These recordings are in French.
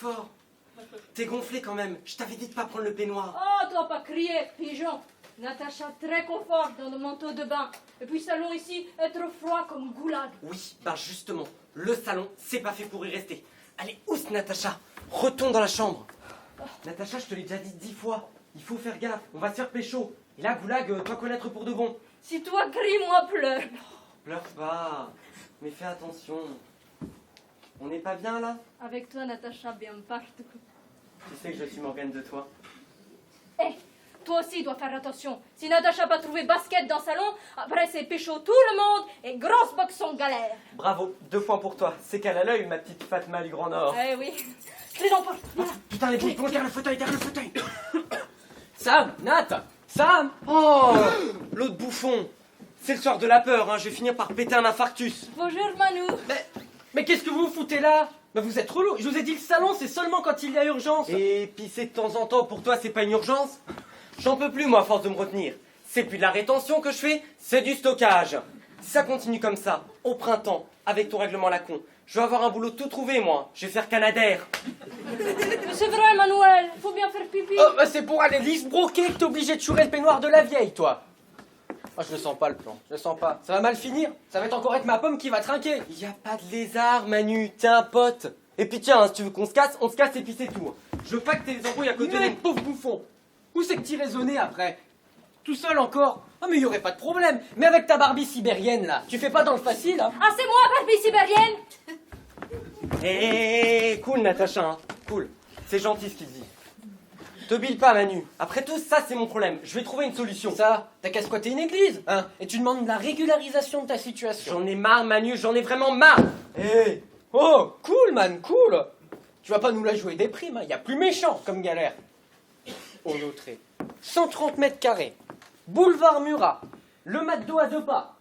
fort. T'es gonflé quand même. Je t'avais dit de pas prendre le peignoir. Oh, dois pas crier, pigeon. Natacha très confort dans le manteau de bain. Et puis salon ici est trop froid comme goulag. Oui, bah justement, le salon, c'est pas fait pour y rester. Allez, ousse Natacha, retourne dans la chambre. Natacha, je te l'ai déjà dit 10 fois. Il faut faire gaffe, on va se faire pécho. Et là, goulag, toi connaître pour de bon. Si toi cries, moi pleure. Pleure pas, mais fais attention. On n'est pas bien là? Avec toi, Natacha, bien partout. Tu sais que je suis Morgane de toi. Eh, toi aussi dois faire attention. Si Natacha n'a pas trouvé basket dans le salon, après c'est pécho tout le monde et grosse boxe en galère. Bravo, 2 points pour toi. C'est qu'elle a l'œil, ma petite Fatma du Grand Nord. Eh oui. Clé d'emporte. Putain, les boules, derrière le fauteuil, derrière le fauteuil. Sam, Nat, Sam. Oh, l'autre bouffon. C'est le soir de la peur, hein. Je vais finir par péter un infarctus. Bonjour Manu. Mais qu'est-ce que vous foutez là? Mais vous êtes relou. Je vous ai dit le salon, c'est seulement quand il y a urgence. Et pisser de temps en temps, pour toi, c'est pas une urgence? J'en peux plus, moi, à force de me retenir. C'est plus de la rétention que je fais, c'est du stockage. Si ça continue comme ça, au printemps, avec ton règlement à la con, je vais avoir un boulot tout trouvé, moi. Je vais faire Canadair. Mais c'est vrai, Manuel. Faut bien faire pipi. Oh, bah c'est pour aller broquer que t'es obligé de chourer le peignoir de la vieille, toi. Oh, je le sens pas, le plan. Je le sens pas. Ça va mal finir. Ça va être encore avec ma pomme qui va trinquer. Y a pas de lézard, Manu. T'es un pote. Et puis tiens, hein, si tu veux qu'on se casse, on se casse et puis c'est tout. Je veux pas que t'aies les embrouilles à côté de Mais nous. pauvre bouffon. Où c'est que t'y raisonnais après? Tout seul encore? Ah, mais y aurait pas de problème. Mais avec ta Barbie sibérienne, là, tu fais pas dans le facile, hein? Ah, c'est moi, Barbie sibérienne. Cool, Natacha, hein. Cool. C'est gentil ce qu'il dit. Te bile pas, Manu. Après tout, ça, c'est mon problème. Je vais trouver une solution. Ça, t'as qu'à squatter une église, hein? Et tu demandes la régularisation de ta situation. J'en ai marre, Manu. J'en ai vraiment marre. Oh, cool, man, cool. Tu vas pas nous la jouer des primes, hein? Y a plus méchant comme galère. Au Lautré. 130 mètres carrés. Boulevard Murat. Le McDo à 2 pas.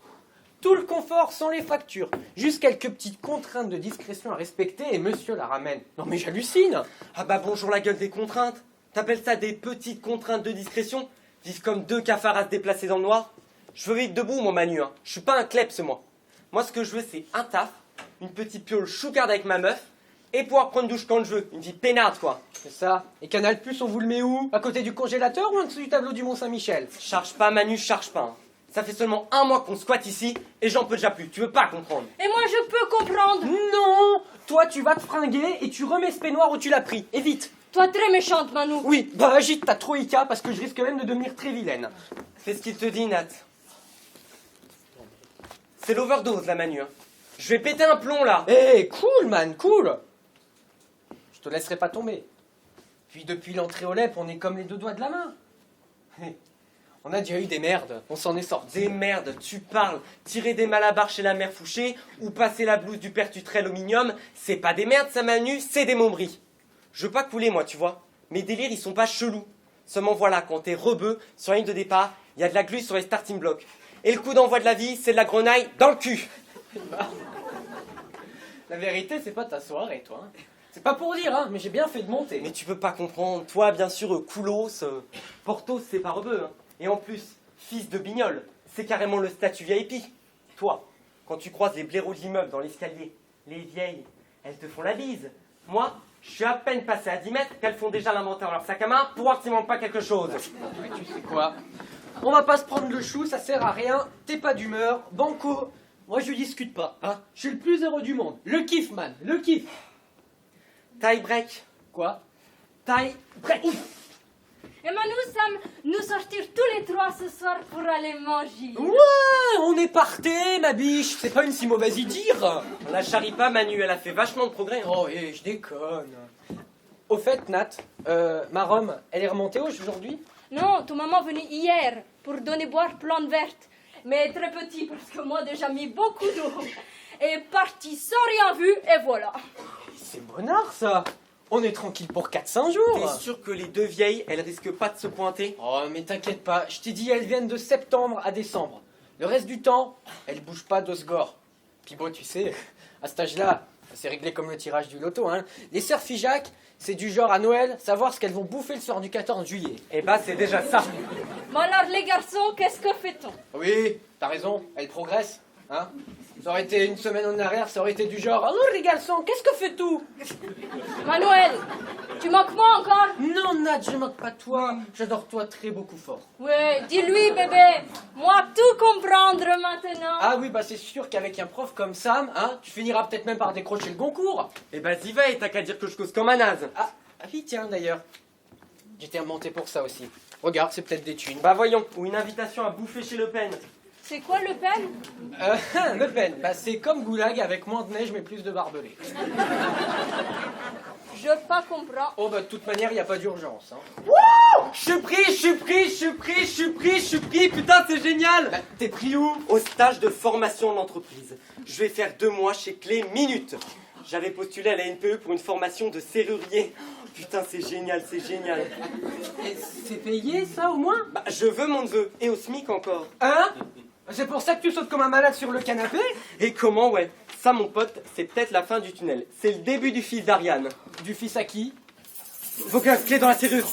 Tout le confort sans les factures. Juste quelques petites contraintes de discrétion à respecter et monsieur la ramène. Non mais j'hallucine. Ah bah bonjour la gueule des contraintes. T'appelles ça des petites contraintes de discrétion? Vivre comme 2 cafards à se déplacer dans le noir? Je veux vivre debout, mon Manu, hein. Je suis pas un kleps, moi. Moi, ce que je veux, c'est un taf, une petite piole choucarde avec ma meuf, et pouvoir prendre douche quand je veux. Une vie peinarde, quoi. C'est ça. Et Canal Plus, on vous le met où? À côté du congélateur ou en dessous du tableau du Mont-Saint-Michel? Charge pas, Manu, charge pas. Hein. Ça fait seulement 1 mois qu'on squatte ici, et j'en peux déjà plus. Tu veux pas comprendre? Et moi, je peux comprendre. Non. Toi, tu vas te fringuer et tu remets ce peignoir où tu l'as pris. Et vite. Toi, très méchante, Manu. Oui, bah agite ta troïka parce que je risque même de devenir très vilaine. Fais ce qu'il te dit, Nat. C'est l'overdose, la Manu. Hein. Je vais péter un plomb, là. Eh, cool, man, cool. Je te laisserai pas tomber. Puis depuis l'entrée au LEP, on est comme les 2 doigts de la main. On a déjà eu des merdes, on s'en est sorti. Des merdes, tu parles. Tirer des malabars chez la mère Fouché ou passer la blouse du père Tutrel au Minium, c'est pas des merdes, ça, Manu, c'est des mombris. Je veux pas couler, moi, tu vois. Mes délires, ils sont pas chelous. Seulement, voilà, quand t'es rebeu, sur la ligne de départ, il y a de la glu sur les starting blocks. Et le coup d'envoi de la vie, c'est de la grenaille dans le cul. La vérité, c'est pas ta soirée, toi. Hein. C'est pas pour dire, hein, mais j'ai bien fait de monter. Mais tu peux pas comprendre. Toi, bien sûr, Koulos, Portos, c'est pas rebeu. Hein. Et en plus, fils de Bignol, c'est carrément le statut VIP. Toi, quand tu croises les blaireaux de l'immeuble dans l'escalier, les vieilles, elles te font la bise. Moi, je suis à peine passé à 10 mètres qu'elles font déjà l'inventaire dans leur sac à main pour voir s'il manque pas quelque chose. Mais tu sais quoi? On va pas se prendre le chou, ça sert à rien. T'es pas d'humeur, banco. Moi, je discute pas, hein. Je suis le plus heureux du monde. Le kiff, man, le kiff. Tie break. Quoi? Tie break. Et Manu, Sam, nous sortir tous les 3 ce soir pour aller manger. Ouais, on est parté, ma biche. C'est pas une si mauvaise idée. On la charrie pas, Manu, elle a fait vachement de progrès. Hein. Oh, je déconne. Au fait, Nat, ma Rome, elle est remontée aujourd'hui? Non, ton maman venue hier pour donner boire plante verte. Mais très petit parce que moi déjà mis beaucoup d'eau. Et parti sans rien vu et voilà. C'est bonnard, ça. On est tranquille pour 4-5 jours. T'es sûr que les 2 vieilles, elles risquent pas de se pointer? Oh, mais t'inquiète pas. Je t'ai dit, elles viennent de septembre à décembre. Le reste du temps, elles bougent pas d'Osgore. Puis bon, tu sais, à cet âge-là, c'est réglé comme le tirage du loto, hein. Les sœurs Figeac, c'est du genre à Noël, savoir ce qu'elles vont bouffer le soir du 14 juillet. Eh bah, c'est déjà ça. Bon alors les garçons, qu'est-ce que fait-on? Oui, t'as raison, elles progressent, hein. Ça aurait été une semaine en arrière, ça aurait été du genre « Alors les garçons, qu'est-ce que fait tout ?» Manuel, tu manques moi encore? Non, Nat, je manque pas toi. J'adore toi très beaucoup fort. Ouais, dis-lui, bébé. Moi, tout comprendre maintenant. Ah oui, bah c'est sûr qu'avec un prof comme Sam, hein, tu finiras peut-être même par décrocher le concours. Eh ben, y va, et t'as qu'à dire que je cause comme un naze. Ah oui, tiens, d'ailleurs. J'étais remonté pour ça aussi. Regarde, c'est peut-être des thunes. Bah voyons, ou une invitation à bouffer chez Le Pen. C'est quoi Le Pen? Le Pen, bah c'est comme Goulag avec moins de neige mais plus de barbelés. Je pas comprends. Oh bah de toute manière, il n'y a pas d'urgence. Hein. Wouh! Je suis pris, putain, c'est génial! Bah, t'es pris où? Au stage de formation en entreprise. Je vais faire 2 mois chez Clé Minute. J'avais postulé à la NPE pour une formation de serrurier. Oh, putain, c'est génial, c'est génial. Et c'est payé ça au moins? Bah, je veux mon neveu, et au SMIC encore. Hein? C'est pour ça que tu sautes comme un malade sur le canapé? Et comment, ouais? Ça, mon pote, c'est peut-être la fin du tunnel. C'est le début du fils d'Ariane. Du fils à qui? Vos clés dans la serrure.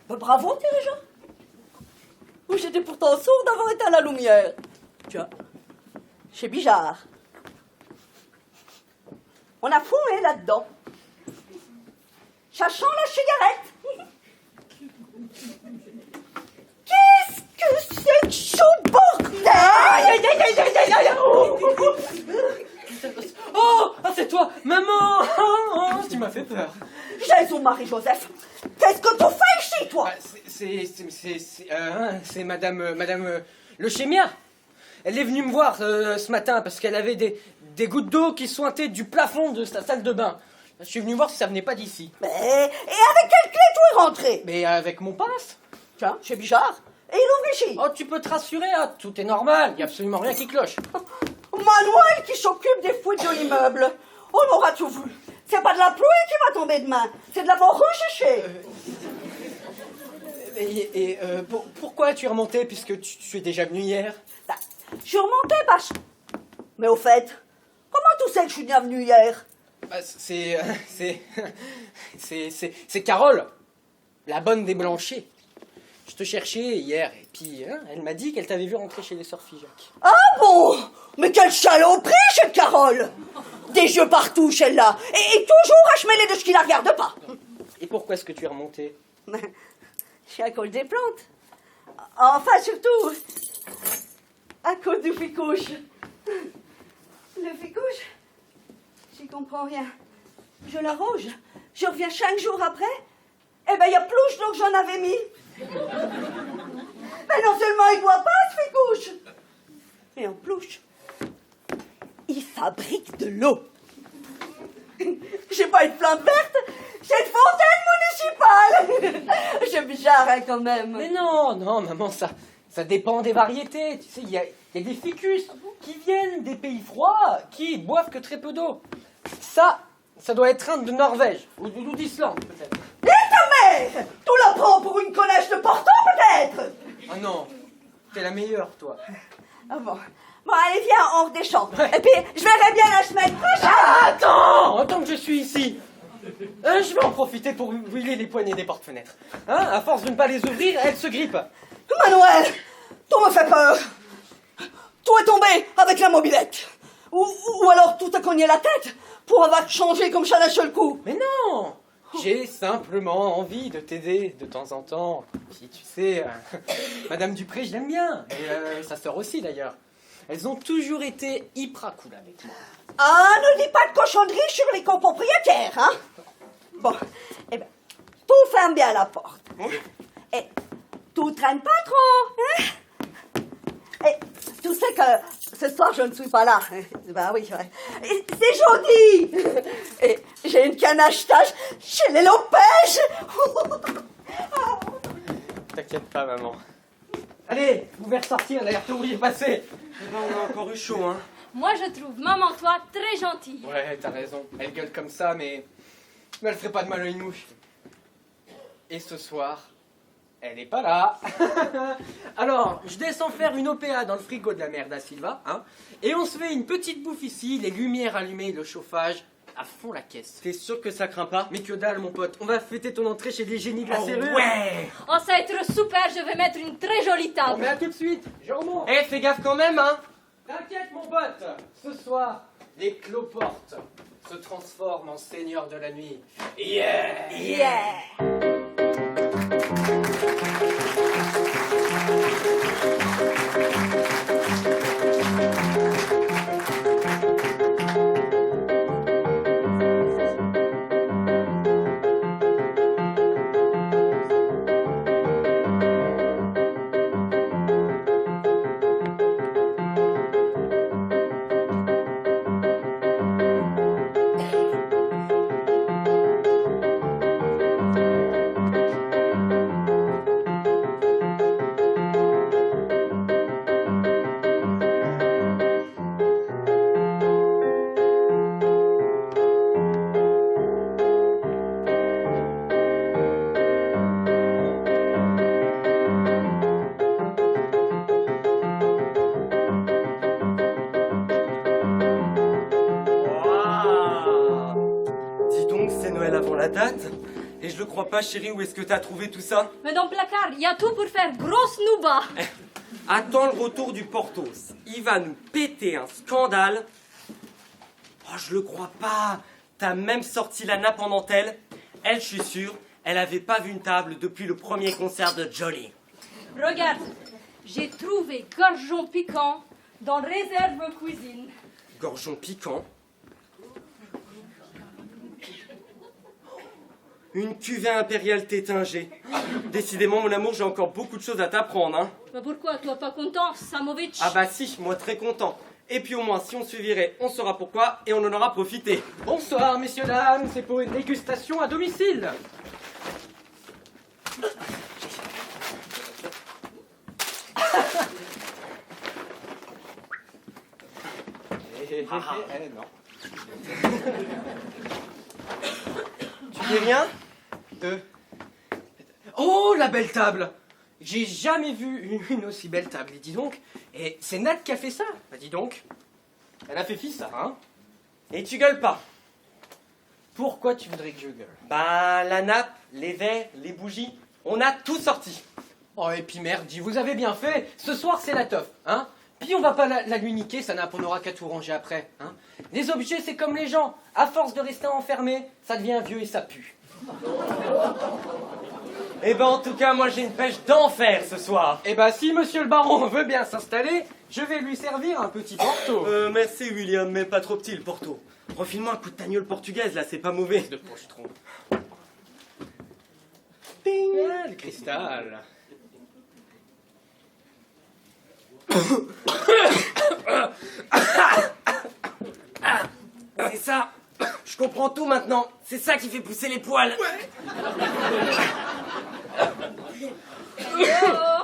Bah, bravo, dirigeant. Oui, j'étais pourtant sourd d'avoir été à la lumière. Tiens, chez Bijard. On a fouillé là-dedans. Ça sent la cigarette. Qu'est-ce que c'est que ce bordel? Aïe, aïe, aïe, aïe, aïe, aïe, aïe. Oh, ah, c'est toi, maman. Oh, tu m'as fait peur. Jésus, Marie-Joseph, qu'est-ce que tu fais ici, toi? Ah, c'est madame le chémia. Elle est venue me voir ce matin parce qu'elle avait des gouttes d'eau qui sointaient du plafond de sa salle de bain. Je suis venu voir si ça venait pas d'ici. Mais, et avec quelle clé tu es rentré? Mais avec mon passe. Tiens, chez Bijard. Et il ouvre ici. Oh, tu peux te rassurer, hein, tout est normal, il n'y a absolument rien qui cloche. Manuel qui s'occupe des fuites de l'immeuble. On aura tout vu. C'est pas de la pluie qui va tomber demain, c'est de la mort recherchée. Pourquoi tu es remonté puisque tu es déjà venu hier? Bah, je suis remontée parce... Mais au fait, comment tu sais que je suis bien venue hier? Bah, c'est Carole, la bonne des Blanchers. Je te cherchais hier et puis hein, elle m'a dit qu'elle t'avait vu rentrer chez les sœurs Figeac. Ah bon? Mais quelle saloperie, cette Carole! Des yeux partout, celle-là. Et toujours à se mêler de ce qui la regarde pas. Et pourquoi est-ce que tu es remonté? Je suis à cause des plantes. Enfin, surtout, à cause du ficouche. Le ficouche, j'y comprends rien. Je l'arrose, je reviens 5 jours après, et ben il y a plus d'eau que j'en avais mis. Mais non seulement il boit pas ce ficouche, mais en plus, il fabrique de l'eau. J'ai pas une plante verte, j'ai une fontaine municipale. J'ai bizarre hein, quand même. Mais non, maman, ça dépend des variétés. Tu sais, il y a des ficus qui viennent des pays froids, qui boivent que très peu d'eau. Ça doit être un de Norvège, ou d'Islande peut-être. Et ta mère, tu la prends pour une connasse de Porto peut-être? Ah non, t'es la meilleure, toi. Ah bon. Bon, allez, viens, on redescend. Et puis, je verrai bien la semaine prochaine. Ah, attends que je suis ici. Je vais en profiter pour huiler les poignées des portes-fenêtres. Hein, à force de ne pas les ouvrir, elles se grippent. Manuel, tu me fais peur. Tout est tombé avec la mobilette. Ou alors tout a cogné la tête pour avoir changé comme ça d'un seul coup. Mais non, j'ai simplement envie de t'aider de temps en temps. Puis tu sais, Madame Dupré, je l'aime bien. Et sa sœur aussi d'ailleurs. Elles ont toujours été hyper cool avec moi. Ah, ne dis pas de cochonnerie sur les copropriétaires, hein. Bon, eh ben, tout ferme bien la porte. Hein? Et tout traîne pas trop, hein. Et tu sais que ce soir, je ne suis pas là. Ben oui, ouais. C'est jeudi. Et j'ai une canne à stage chez les Lopez. T'inquiète pas, maman. Allez, vous pouvez ressortir, l'air tout est passé. On a encore eu chaud, hein. Moi, je trouve maman, toi, très gentille. Ouais, t'as raison. Elle gueule comme ça, mais elle ferait pas de mal à une mouche. Et ce soir, elle est pas là. Alors, je descends faire une OPA dans le frigo de la mère da Silva, hein, et on se fait une petite bouffe ici, les lumières allumées, le chauffage, à fond la caisse. T'es sûr que ça craint pas? Mais que dalle, mon pote, on va fêter ton entrée chez les génies de la Oh, serrure. ouais! Oh, ça va être super, je vais mettre une très jolie Bon, table. mais à tout de suite, je remonte. Eh, fais gaffe quand même, hein! T'inquiète, mon pote, ce soir, les cloportes se transforment en seigneurs de la nuit. Yeah! Yeah. Waouh! Dis donc, c'est Noël avant la date. Et je le crois pas, chérie, où est-ce que t'as trouvé tout ça? Mais dans le placard, il y a tout pour faire grosse nouba. Attends le retour du Portos. Il va nous péter un scandale. Oh, je le crois pas. T'as même sorti la nappe en dentelle. Elle, je suis sûr, elle avait pas vu une table depuis le premier concert de Jolly. Regarde, j'ai trouvé gorgeon piquant dans réserve cuisine. Gorgeon piquant. Une cuvée impériale tétingée. Décidément, mon amour, j'ai encore beaucoup de choses à t'apprendre, hein. Mais pourquoi, toi pas content, Samovic? Ah bah si, moi très content. Et puis au moins, si on suivirait, on saura pourquoi et on en aura profité. Bonsoir, messieurs, dames, c'est pour une dégustation à domicile. Non. Tu dis rien? Oh, la belle table! J'ai jamais vu une aussi belle table, et dis donc. Et c'est Nat qui a fait ça. Bah dis donc. Elle a fait fi ça, hein? Et tu gueules pas. Pourquoi tu voudrais que je gueule? Bah, la nappe, les verres, les bougies, on a tout sorti. Oh, et puis merde, vous avez bien fait. Ce soir, c'est la teuf, hein? Puis on va pas la lui niquer, ça nappe, on n'aura qu'à tout ranger après, hein? Les objets, c'est comme les gens. À force de rester enfermés, ça devient vieux et ça pue. Eh ben, en tout cas, moi j'ai une pêche d'enfer ce soir. Eh ben, si monsieur le baron veut bien s'installer, je vais lui servir un petit porto. Merci William, mais pas trop petit le Porto. Refile-moi un coup de tagnole portugaise là, c'est pas mauvais. De pochetron. Ping. Ah, le cristal. C'est ça. Je comprends tout maintenant. C'est ça qui fait pousser les poils. Oh,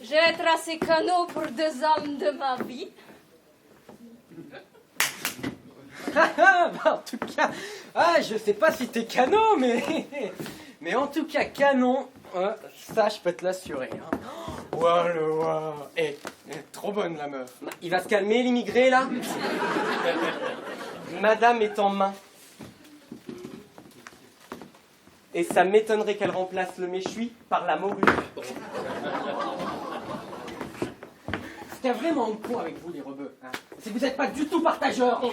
j'ai tracé canot pour 2 hommes de ma vie. Bah, en tout cas, je sais pas si t'es canon, mais en tout cas, canon, ça je peux te l'assurer. Hein. Voilà. Trop bonne la meuf. Il va se calmer l'immigré là. Madame est en main. Et ça m'étonnerait qu'elle remplace le méchoui par la morue. Ce qu'il y a vraiment de con avec vous, les rebeux, hein, c'est que vous n'êtes pas du tout partageurs. Non,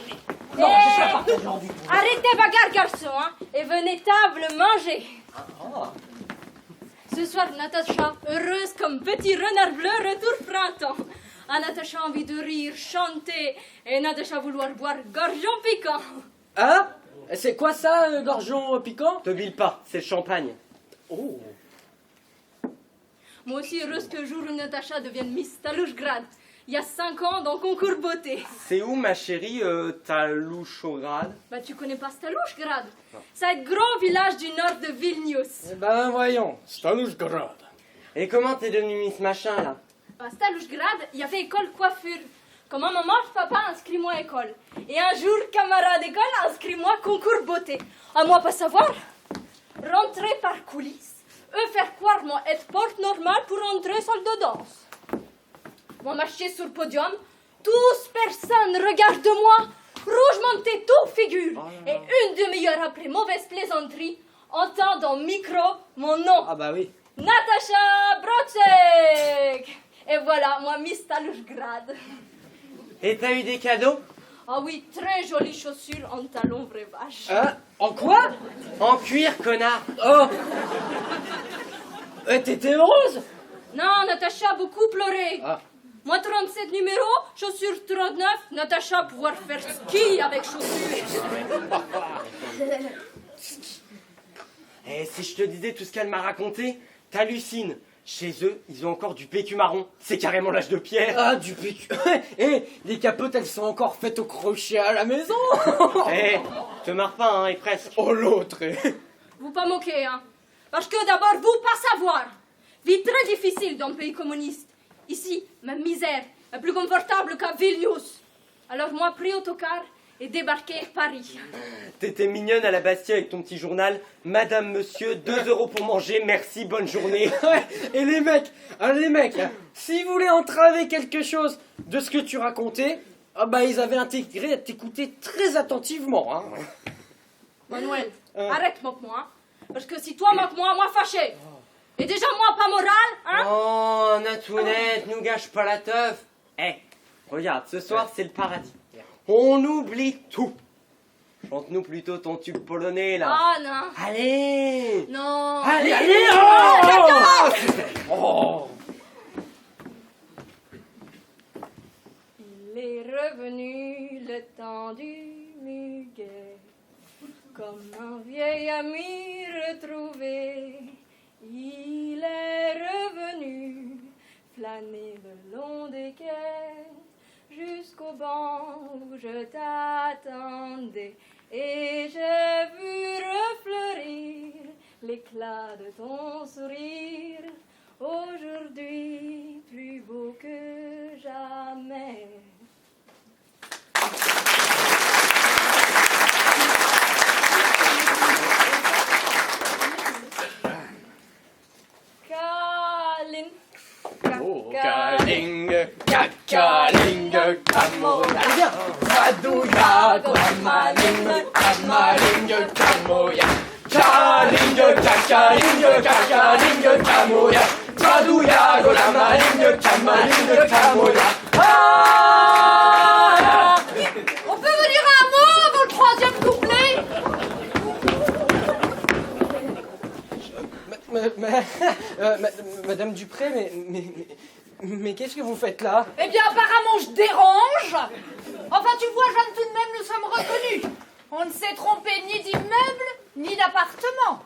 Eh, je suis pas partageur du tout. Arrêtez bagarre, garçon, hein, et venez table manger. Ce soir, Natacha, heureuse comme petit renard bleu, retour printemps. Ah, Natacha a envie de rire, chanter, et Natacha vouloir boire gorgeon piquant. Ah, c'est quoi ça, gorgeon piquant? Te bile pas, c'est le champagne. Oh. Moi aussi heureuse que jour où Natacha devienne Miss Talouchgrad. Il y a 5 ans dans concours beauté. C'est où ma chérie, ta louche au grade? Bah tu connais pas Talouchgrad? C'est un grand village du nord de Vilnius. Eh ben voyons, Stalouchgrad. Et comment t'es devenue Miss Machin là? À Talouchgrad, il y avait école coiffure. Comment maman, papa, inscris-moi à école. Et un jour, camarade d'école, inscris-moi concours beauté. À moi pas savoir. Rentrer par coulisses. Eux faire croire moi être porte normale pour entrer salle de danse. Moi marcher sur le podium. Tous personnes regardent moi. rouge montait tout figure. Et une demi-heure après mauvaise plaisanterie, entend dans le micro mon nom. Ah bah oui. Natacha Brocek. Et voilà, moi, Miss Talouchgrad. Et t'as eu des cadeaux? Ah oui, très jolies chaussures en talons vraie vache. Hein? En quoi? En cuir, connard. Oh. T'étais heureuse? Non, Natacha a beaucoup pleuré. Ah. Moi, 37 numéro, chaussures 39, Natacha pouvoir faire ski avec chaussures. Et si je te disais tout ce qu'elle m'a raconté, t'hallucines. Chez eux, ils ont encore du PQ marron. C'est carrément l'âge de pierre. Ah, du PQ. Et les capotes, elles sont encore faites au crochet à la maison. Eh, te marre pas, hein, et presque. Oh, l'autre. Vous pas moquer, hein. Parce que d'abord, vous pas savoir. Vie très difficile dans le pays communiste. Ici, ma misère est plus confortable qu'à Vilnius. Alors moi, pris autocar et débarqué à Paris. T'étais mignonne à la Bastille avec ton petit journal. Madame, monsieur, 2 € pour manger, merci, bonne journée. Ouais, et les mecs, hein, s'ils voulaient entraver quelque chose de ce que tu racontais, ah bah ils avaient intégré à t'écouter très attentivement. Hein. Manuel, arrête moque-moi, hein. Parce que si toi moque-moi, moi fâché. Et déjà, moi, pas moral, hein. Oh, Natounette, nous gâche pas la teuf. Eh, regarde, ce soir, c'est le paradis. On oublie tout. Chante-nous plutôt ton tube polonais, là. Ah non. Allez. Non. Allez, allez. Oh. Il est revenu le temps du muguet, comme un vieil ami retrouvé. Il est revenu flâner le long des quais jusqu'au banc où je t'attendais. Et j'ai vu refleurir l'éclat de ton sourire, aujourd'hui plus beau que jamais. Kalin. Oh, Kaling, Kakaling, Kamoya, Kaduya, Kamaling, Kamaling, Kamoya, Kaling, Kakaling, Kakaling, Kamoya, Kaduya, Kamaling, Kamaling, Kamoya. On peut me dire un mot avant le troisième couplet? Madame Dupré, mais qu'est-ce que vous faites là? Eh bien, apparemment, je dérange. Enfin, tu vois, Jeanne, tout de même, nous sommes reconnus. On ne s'est trompé ni d'immeuble, ni d'appartement.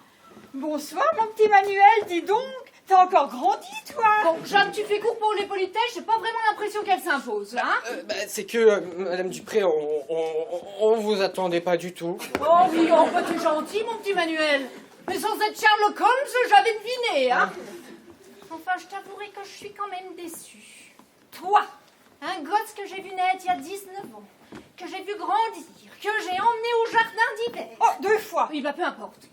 Bonsoir, mon petit Manuel, dis donc. T'as encore grandi, toi. Bon, Jeanne, tu fais court pour les politesses, j'ai pas vraiment l'impression qu'elle s'impose, hein. C'est que, Madame Dupré, on vous attendait pas du tout. Oh oui, oh, bah, t'es gentil, mon petit Manuel. Mais sans être Sherlock Holmes, j'avais deviné, hein. Enfin, je t'avouerai que je suis quand même déçue. Toi, un gosse que j'ai vu naître il y a 19 ans, que j'ai vu grandir, que j'ai emmené au jardin d'hiver. Oh, 2 fois. Oui, bah peu importe.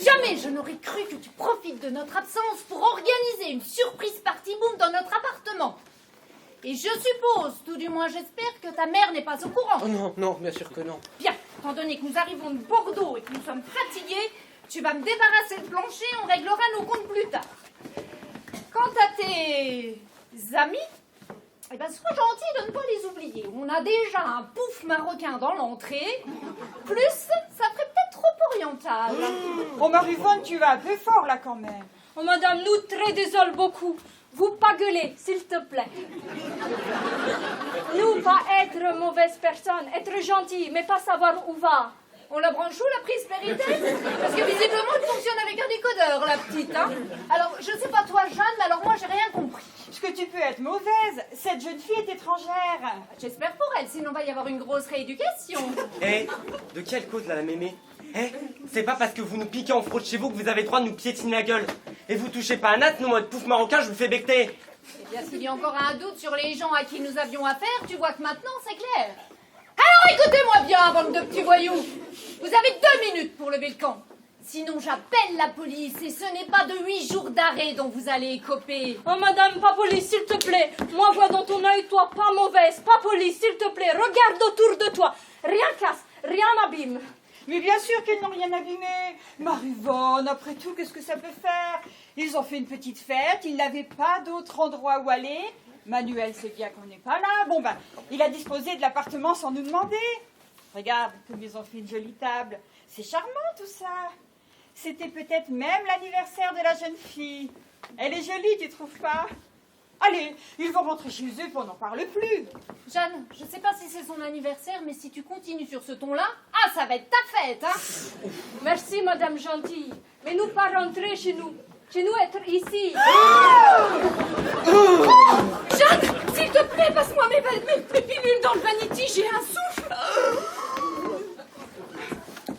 Jamais je n'aurais cru que tu profites de notre absence pour organiser une surprise party boom dans notre appartement. Et je suppose, tout du moins j'espère, que ta mère n'est pas au courant. Oh non, non, bien sûr que non. Bien, étant donné que nous arrivons de Bordeaux et que nous sommes fatigués, tu vas me débarrasser de plancher, on réglera nos comptes plus tard. Quant à tes amis, eh ben, sois gentil de ne pas les oublier. On a déjà un pouf marocain dans l'entrée. Plus, ça ferait peut-être trop oriental. Oh, Marivonne, tu vas un peu fort, là, quand même. Oh, madame, nous très désolons beaucoup. Vous pas gueuler, s'il te plaît. Nous, pas être mauvaise personne, être gentil, mais pas savoir où va. On la branche où, la prise péritée? Parce que visiblement, elle fonctionne avec un décodeur, la petite, hein. Alors, je sais pas toi, Jeanne, mais alors moi, j'ai rien compris. Parce que tu peux être mauvaise. Cette jeune fille est étrangère. J'espère pour elle, sinon va y avoir une grosse rééducation. Eh, de quelle cause, là, la mémé? Eh, c'est pas parce que vous nous piquez en fraude chez vous que vous avez le droit de nous piétiner la gueule. Et vous touchez pas à Nat, nous, mode pouf marocain, je vous fais becter. Eh bien, s'il y a encore un doute sur les gens à qui nous avions affaire, tu vois que maintenant, c'est clair. Alors, écoutez-moi bien, bande de petits voyous. Vous avez 2 minutes pour lever le camp. Sinon, j'appelle la police et ce n'est pas de 8 jours d'arrêt dont vous allez écoper. Oh, madame, pas police, s'il te plaît. Moi, vois dans ton œil, toi, pas mauvaise. Pas police, s'il te plaît. Regarde autour de toi. Rien casse, rien n'abîme. Mais bien sûr qu'ils n'ont rien abîmé. Marivonne, après tout, qu'est-ce que ça peut faire? Ils ont fait une petite fête, ils n'avaient pas d'autre endroit où aller. Manuel sait bien qu'on n'est pas là. Bon, ben, il a disposé de l'appartement sans nous demander. Regarde, comme ils ont fait une jolie table. C'est charmant, tout ça. C'était peut-être même l'anniversaire de la jeune fille. Elle est jolie, tu trouves pas? Allez, ils vont rentrer chez eux et on n'en parle plus. Jeanne, je sais pas si c'est son anniversaire, mais si tu continues sur ce ton-là, ça va être ta fête, hein. Merci, madame gentille. Mais nous pas rentrer chez nous. Chez nous, être ici. Jeanne, s'il te plaît, passe-moi mes pilules dans le vanity, j'ai un souffle.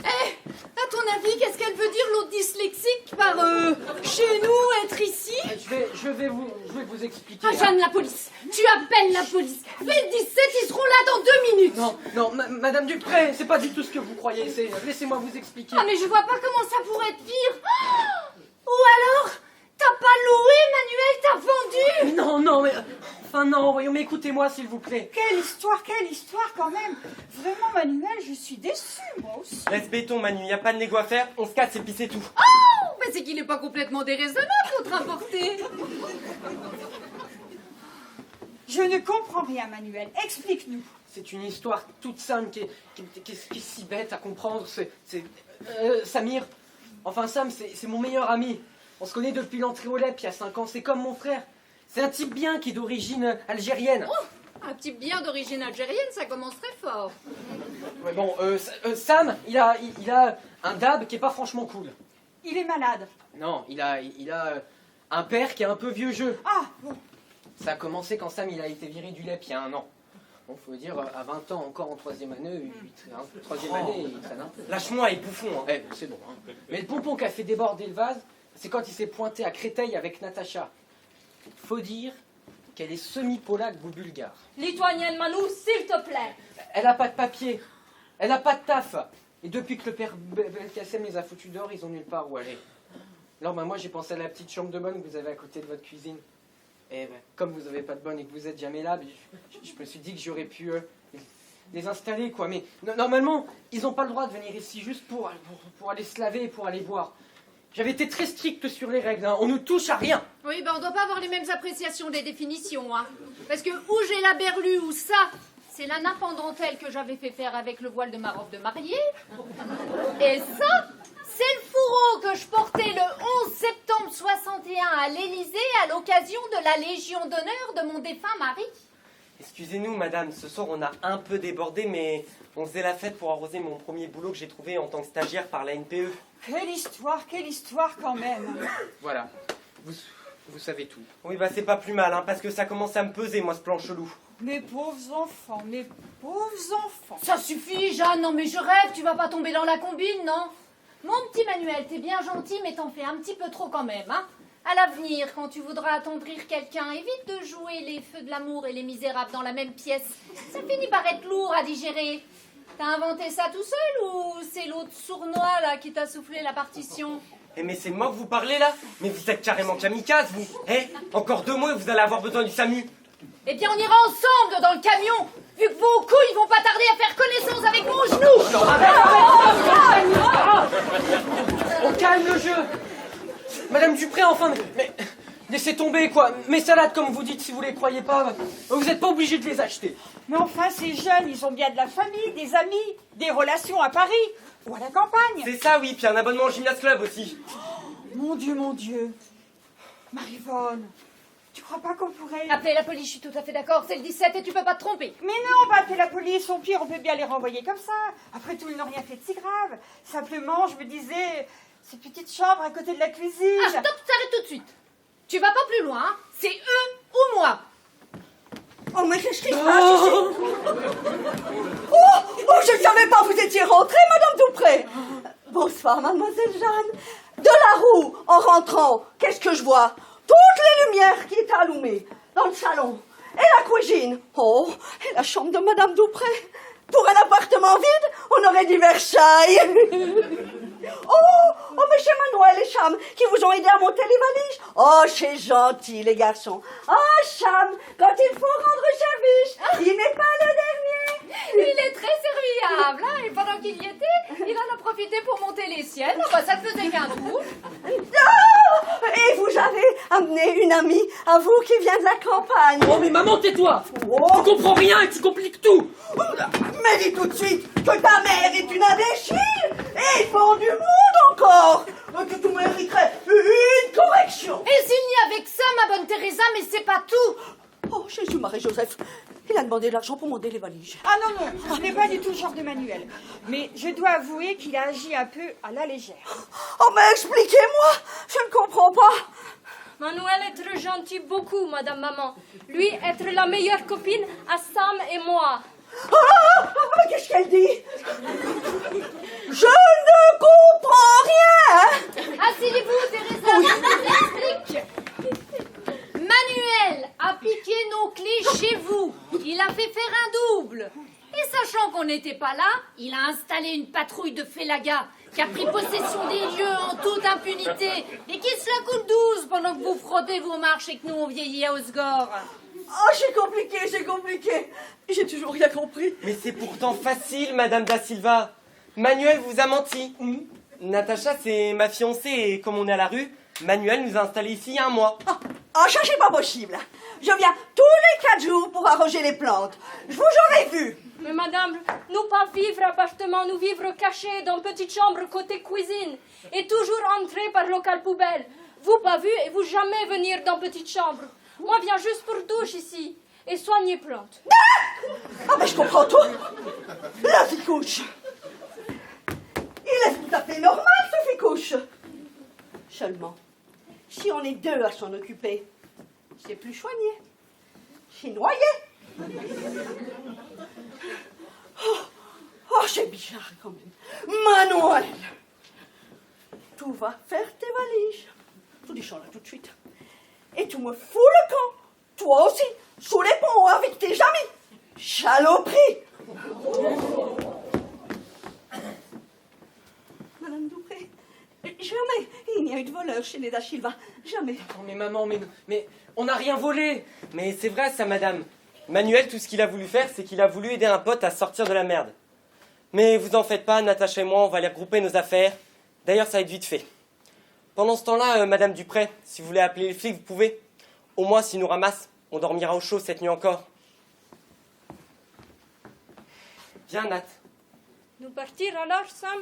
À ton avis, qu'est-ce qu'elle veut dire, l'autre dyslexique, par chez nous, être ici? Je vais vous expliquer. Ah, Jeanne, la police. Tu appelles la police. Fais le 17, ils seront là dans 2 minutes. Non, Madame Dupré, c'est pas du tout ce que vous croyez. Laissez-moi vous expliquer. Ah, mais je vois pas comment ça pourrait être pire. Ou alors, t'as pas loué, Manuel, t'as vendu. Mais non, mais... Enfin non, voyons, mais écoutez-moi s'il vous plaît. Quelle histoire quand même. Vraiment, Manuel, je suis déçue, moi aussi. Laisse béton, Manu, y a pas de négo à faire, on se casse et puis c'est tout. Mais c'est qu'il est pas complètement déraisonnable, notre importé. Je ne comprends rien, Manuel. Explique-nous. C'est une histoire toute simple qui est si bête à comprendre. Samir, enfin Sam, c'est mon meilleur ami. On se connaît depuis l'entrée au LEP il y a 5 ans, c'est comme mon frère. C'est un type bien qui est d'origine algérienne. Un type bien d'origine algérienne, ça commence très fort. Ouais, bon, Sam, il a un dab qui est pas franchement cool. Il est malade. Non, il a un père qui est un peu vieux jeu. Ah, bon. Ça a commencé quand Sam il a été viré du LEP il y a 1 an. Bon, faut dire, à 20 ans, encore en 3e année, il traîne un peu. Lâche-moi et bouffon, hein. Eh, c'est bon. Hein. Mais le pompon qui a fait déborder le vase, c'est quand il s'est pointé à Créteil avec Natacha. Faut dire qu'elle est semi-polaque ou bulgare. Lituanienne, Manu, s'il te plaît. Elle a pas de papier, elle a pas de taf. Et depuis que le père Belkacem les a foutus dehors, ils ont nulle part où aller. Alors moi j'ai pensé à la petite chambre de bonne que vous avez à côté de votre cuisine. Et comme vous n'avez pas de bonne et que vous êtes jamais là, je me suis dit que j'aurais pu les installer, quoi. Mais normalement, ils n'ont pas le droit de venir ici juste pour aller se laver et pour aller boire. J'avais été très strict sur les règles, hein. On ne touche à rien. Oui, on doit pas avoir les mêmes appréciations des définitions, hein. Parce que où j'ai la berlue ou ça, c'est la nappe en dentelle que j'avais fait faire avec le voile de ma robe de mariée. Et ça, c'est le fourreau que je portais le 11 septembre 61 à l'Élysée à l'occasion de la Légion d'honneur de mon défunt mari. Excusez-nous, madame, ce soir on a un peu débordé, mais on faisait la fête pour arroser mon premier boulot que j'ai trouvé en tant que stagiaire par la NPE. Quelle histoire quand même. Voilà, vous savez tout. Oui, c'est pas plus mal, hein, parce que ça commence à me peser, moi, ce plan chelou. Mes pauvres enfants. Ça suffit, Jeanne, non mais je rêve, tu vas pas tomber dans la combine, non? Mon petit Manuel, t'es bien gentil, mais t'en fais un petit peu trop quand même, hein? À l'avenir, quand tu voudras attendrir quelqu'un, évite de jouer les feux de l'amour et les misérables dans la même pièce. Ça finit par être lourd à digérer. T'as inventé ça tout seul ou c'est l'autre sournois là qui t'a soufflé la partition? Eh mais c'est moi que vous parlez là? Mais vous êtes carrément kamikaze, vous. Encore 2 mois et vous allez avoir besoin du SAMU. Eh bien on ira ensemble dans le camion, vu que vos couilles vont pas tarder à faire connaissance avec mon genou. On calme le jeu. Madame Dupré, enfin, mais laissez tomber, quoi. Mes salades, comme vous dites, si vous les croyez pas, vous n'êtes pas obligé de les acheter. Mais enfin, ces jeunes, ils ont bien de la famille, des amis, des relations à Paris ou à la campagne. C'est ça, oui, puis un abonnement au gymnase club aussi. Mon Dieu. Marivonne, tu crois pas qu'on pourrait... Appelez la police, je suis tout à fait d'accord, c'est le 17 et tu peux pas te tromper. Mais non, on va appeler la police, au pire, on peut bien les renvoyer comme ça. Après tout, ils n'ont rien fait de si grave. Simplement, je me disais, ces petites chambres à côté de la cuisine... Ah, stop, t'arrêtes tout de suite. Tu vas pas plus loin, hein. C'est eux ou moi. Oh, mais qu'est-ce qui se passe ici? Oh, je ne savais pas, vous étiez rentrée, Madame Dupré. Bonsoir, Mademoiselle Jeanne. De la roue, en rentrant, qu'est-ce que je vois? Toutes les lumières qui étaient allumées dans le salon. Et la cuisine. Oh, et la chambre de Madame Dupré. Pour un appartement vide, on aurait dit Versailles. Oh, Oh, mais c'est Manuel et Cham qui vous ont aidé à monter les valises. Oh, c'est gentil, les garçons. Oh, Cham, quand il faut rendre service, il n'est pas le dernier. Il est très serviable, hein, et pendant qu'il y était, il en a profité pour monter les siennes. Oh, bah, ça ne faisait qu'un tour. Oh, et vous avez amené une amie à vous qui vient de la campagne. Oh, mais maman, tais-toi! Oh. Tu comprends rien et tu compliques tout! Mais dis tout de suite que ta mère est une imbécile et fond du monde encore. Que tout mériterait une correction. Et s'il n'y avait que ça, ma bonne Teresa, mais c'est pas tout. Oh, Jésus, Marie-Joseph, il a demandé de l'argent pour monter les valises. Ah non, non, je n'ai pas du tout le genre de Manuel. Mais je dois avouer qu'il a agi un peu à la légère. Oh, mais expliquez-moi, je ne comprends pas. Manuel être gentil beaucoup, madame maman. Lui être la meilleure copine à Sam et moi. Qu'est-ce qu'elle dit? Je ne comprends rien. Asseyez-vous, Teresa, je vous explique. Manuel a piqué nos clés chez vous. Il a fait faire un double. Et sachant qu'on n'était pas là, il a installé une patrouille de Félaga qui a pris possession des lieux en toute impunité et qui se la coule douce pendant que vous frottez vos marches et que nous on vieillit à Osgore. Oh, c'est compliqué. J'ai toujours rien compris. Mais c'est pourtant facile, Madame Da Silva. Manuel vous a menti. Natacha, c'est ma fiancée et comme on est à la rue, Manuel nous a installés ici il y a un mois. Oh, ça, c'est pas possible. Je viens tous les 4 jours pour arroser les plantes. Je vous aurais vu. Mais madame, nous pas vivre appartement, nous vivre cachés dans petite chambre côté cuisine. Et toujours entrer par local poubelle. Vous pas vu et vous jamais venir dans petite chambre. Moi viens juste pour douche ici. Et soigner plantes. Ah, mais je comprends tout. La ficouche. Il est tout à fait normal, ce ficouche. Seulement, si on est 2 à s'en occuper, c'est plus soigné. C'est noyé. Oh, c'est bizarre quand même. Manuel, tu vas faire tes valises. Tout descends là tout de suite. Et tu me fous le camp. Toi aussi, sous les ponts avec tes amis. Chaloperie. Madame Dupré, jamais il n'y a eu de voleur chez les Da Silva. Jamais. Oh, mais maman, mais on n'a rien volé! Mais c'est vrai ça, Madame. Manuel, tout ce qu'il a voulu faire, c'est qu'il a voulu aider un pote à sortir de la merde. Mais vous en faites pas, Natacha et moi, on va aller regrouper nos affaires. D'ailleurs, ça va être vite fait. Pendant ce temps-là, Madame Dupré, si vous voulez appeler les flics, vous pouvez. Au moins, s'ils nous ramassent, on dormira au chaud cette nuit encore. Viens, Nat. Nous partir alors, Sam?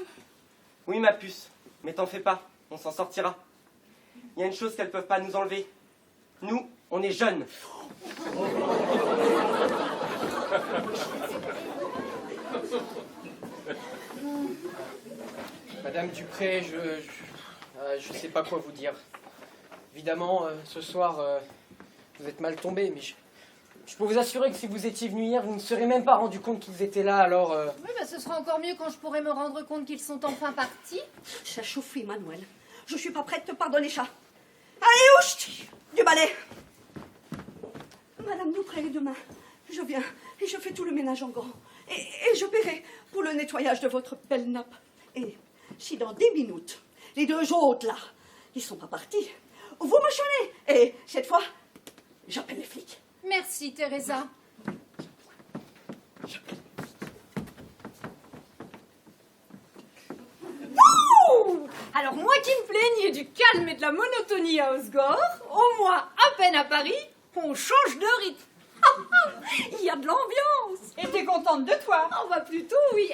Oui, ma puce, mais t'en fais pas, on s'en sortira. Il y a une chose qu'elles peuvent pas nous enlever. Nous, on est jeunes. Madame Dupré, je sais pas quoi vous dire. Évidemment, ce soir, vous êtes mal tombé, mais je peux vous assurer que si vous étiez venu hier, vous ne serez même pas rendu compte qu'ils étaient là, alors... Oui, bah, ce sera encore mieux quand je pourrai me rendre compte qu'ils sont enfin partis. Ça chauffe, Manuel. Je suis pas prête de te pardonner ça. Allez, ouch, du balai. Madame Dupré, demain, je viens et je fais tout le ménage en grand. Et je paierai pour le nettoyage de votre belle nappe. Et si dans 10 minutes, les 2 autres là, ils sont pas partis, vous me sonnez. Et cette fois, j'appelle les flics. Merci, Teresa. Alors moi qui me plaignais du calme et de la monotonie à Osgore, au moins à peine à Paris, on change de rythme. Il y a de l'ambiance. Et t'es contente de toi? On va plutôt, oui.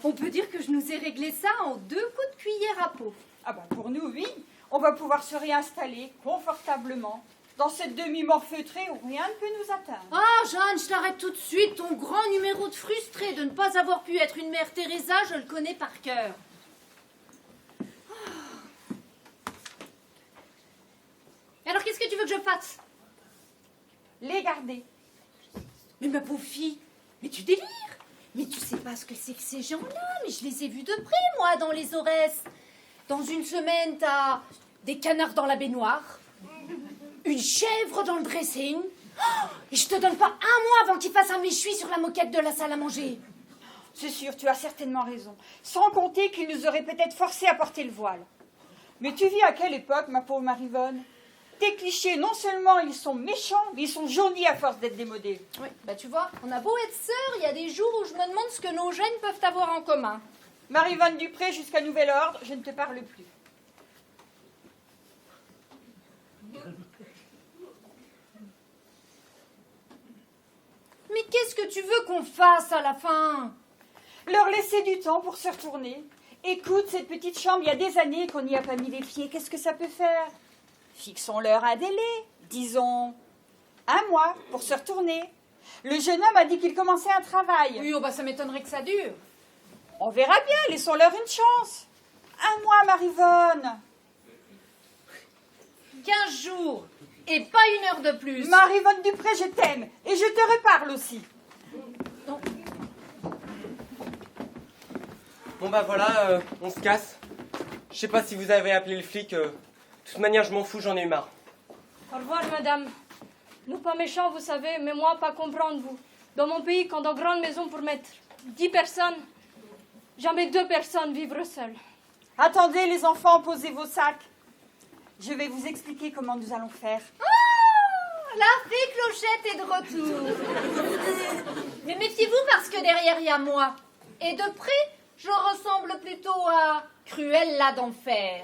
On peut dire que je nous ai réglé ça en 2 coups de cuillère à peau. Ah bah pour nous, oui. On va pouvoir se réinstaller confortablement dans cette demi-mort feutrée où rien ne peut nous atteindre. Ah, Jeanne, je t'arrête tout de suite. Ton grand numéro de frustré de ne pas avoir pu être une mère Teresa, je le connais par cœur. Alors, qu'est-ce que tu veux que je fasse? Les garder. Mais ma pauvre fille, mais tu délires. Mais tu sais pas ce que c'est que ces gens-là. Mais je les ai vus de près, moi, dans les Aurès. Dans une semaine, t'as des canards dans la baignoire, une chèvre dans le dressing. Oh, et je te donne pas un mois avant qu'il fasse un méchoui sur la moquette de la salle à manger. C'est sûr, tu as certainement raison. Sans compter qu'ils nous auraient peut-être forcés à porter le voile. Mais tu vis à quelle époque, ma pauvre Marivonne? Tes clichés, non seulement ils sont méchants, mais ils sont jaunis à force d'être démodés. Oui, bah tu vois, on a beau être sœurs, il y a des jours où je me demande ce que nos gènes peuvent avoir en commun. Marivonne Dupré, jusqu'à nouvel ordre, je ne te parle plus. Mais qu'est-ce que tu veux qu'on fasse à la fin? Leur laisser du temps pour se retourner. Écoute, cette petite chambre, il y a des années qu'on n'y a pas mis les pieds. Qu'est-ce que ça peut faire? Fixons-leur un délai, disons 1 mois pour se retourner. Le jeune homme a dit qu'il commençait un travail. Oui, oh bah ça m'étonnerait que ça dure. On verra bien, laissons-leur une chance. 1 mois, Marivonne. 15 jours, et pas 1 heure de plus. Marivonne Dupré, je t'aime, et je te reparle aussi. Bon bah voilà, on se casse. Je sais pas si vous avez appelé le flic. De toute manière, je m'en fous, j'en ai eu marre. Au revoir, madame. Nous pas méchants, vous savez, mais moi pas comprendre vous. Dans mon pays, quand dans grande maison pour mettre 10 personnes, jamais 2 personnes vivre seules. Attendez, les enfants, posez vos sacs. Je vais vous expliquer comment nous allons faire. Ah, la fée Clochette est de retour. Mais méfiez-vous parce que derrière il y a moi. Et de près, je ressemble plutôt à Cruella d'enfer.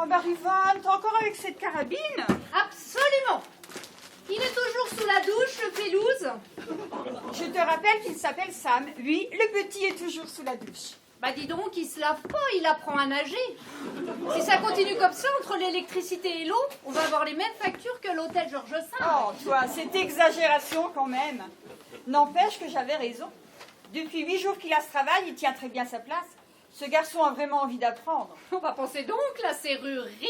Oh, Marivonne, t'es encore avec cette carabine? Absolument. Il est toujours sous la douche, le pelouse. Je te rappelle qu'il s'appelle Sam. Oui, le petit est toujours sous la douche. Bah dis donc, il se lave pas, il apprend à nager. Si ça continue comme ça, entre l'électricité et l'eau, on va avoir les mêmes factures que l'hôtel Georges V. Oh, toi, cette exagération quand même. N'empêche que j'avais raison. Depuis 8 jours qu'il a ce travail, il tient très bien sa place. Ce garçon a vraiment envie d'apprendre. On va penser donc la serrurerie.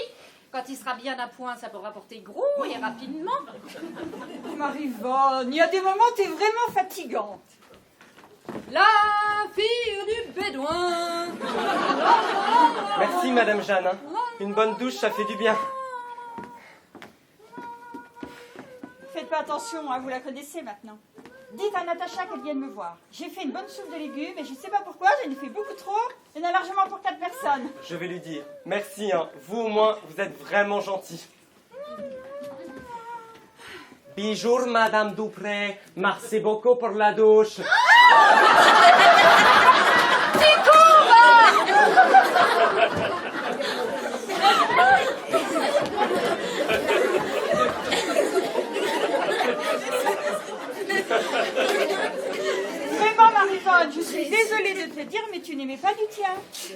Quand il sera bien à point, ça peut rapporter gros et rapidement. Marivonne, il y a des moments où t'es vraiment fatigante. La fille du bédouin. Merci, Madame Jeanne. Hein. Une bonne douche, ça fait du bien. Faites pas attention, hein, vous la connaissez maintenant. Dites à Natacha qu'elle vienne me voir. J'ai fait une bonne soupe de légumes et je sais pas pourquoi, j'en ai fait beaucoup trop. Il y en a largement pour 4 personnes. Je vais lui dire. Merci, hein. Vous au moins, vous êtes vraiment gentil. Bonjour, Madame Dupré. Merci beaucoup pour la douche. Vraiment, Marivonne, je suis désolée de te dire, mais tu n'aimais pas du tien.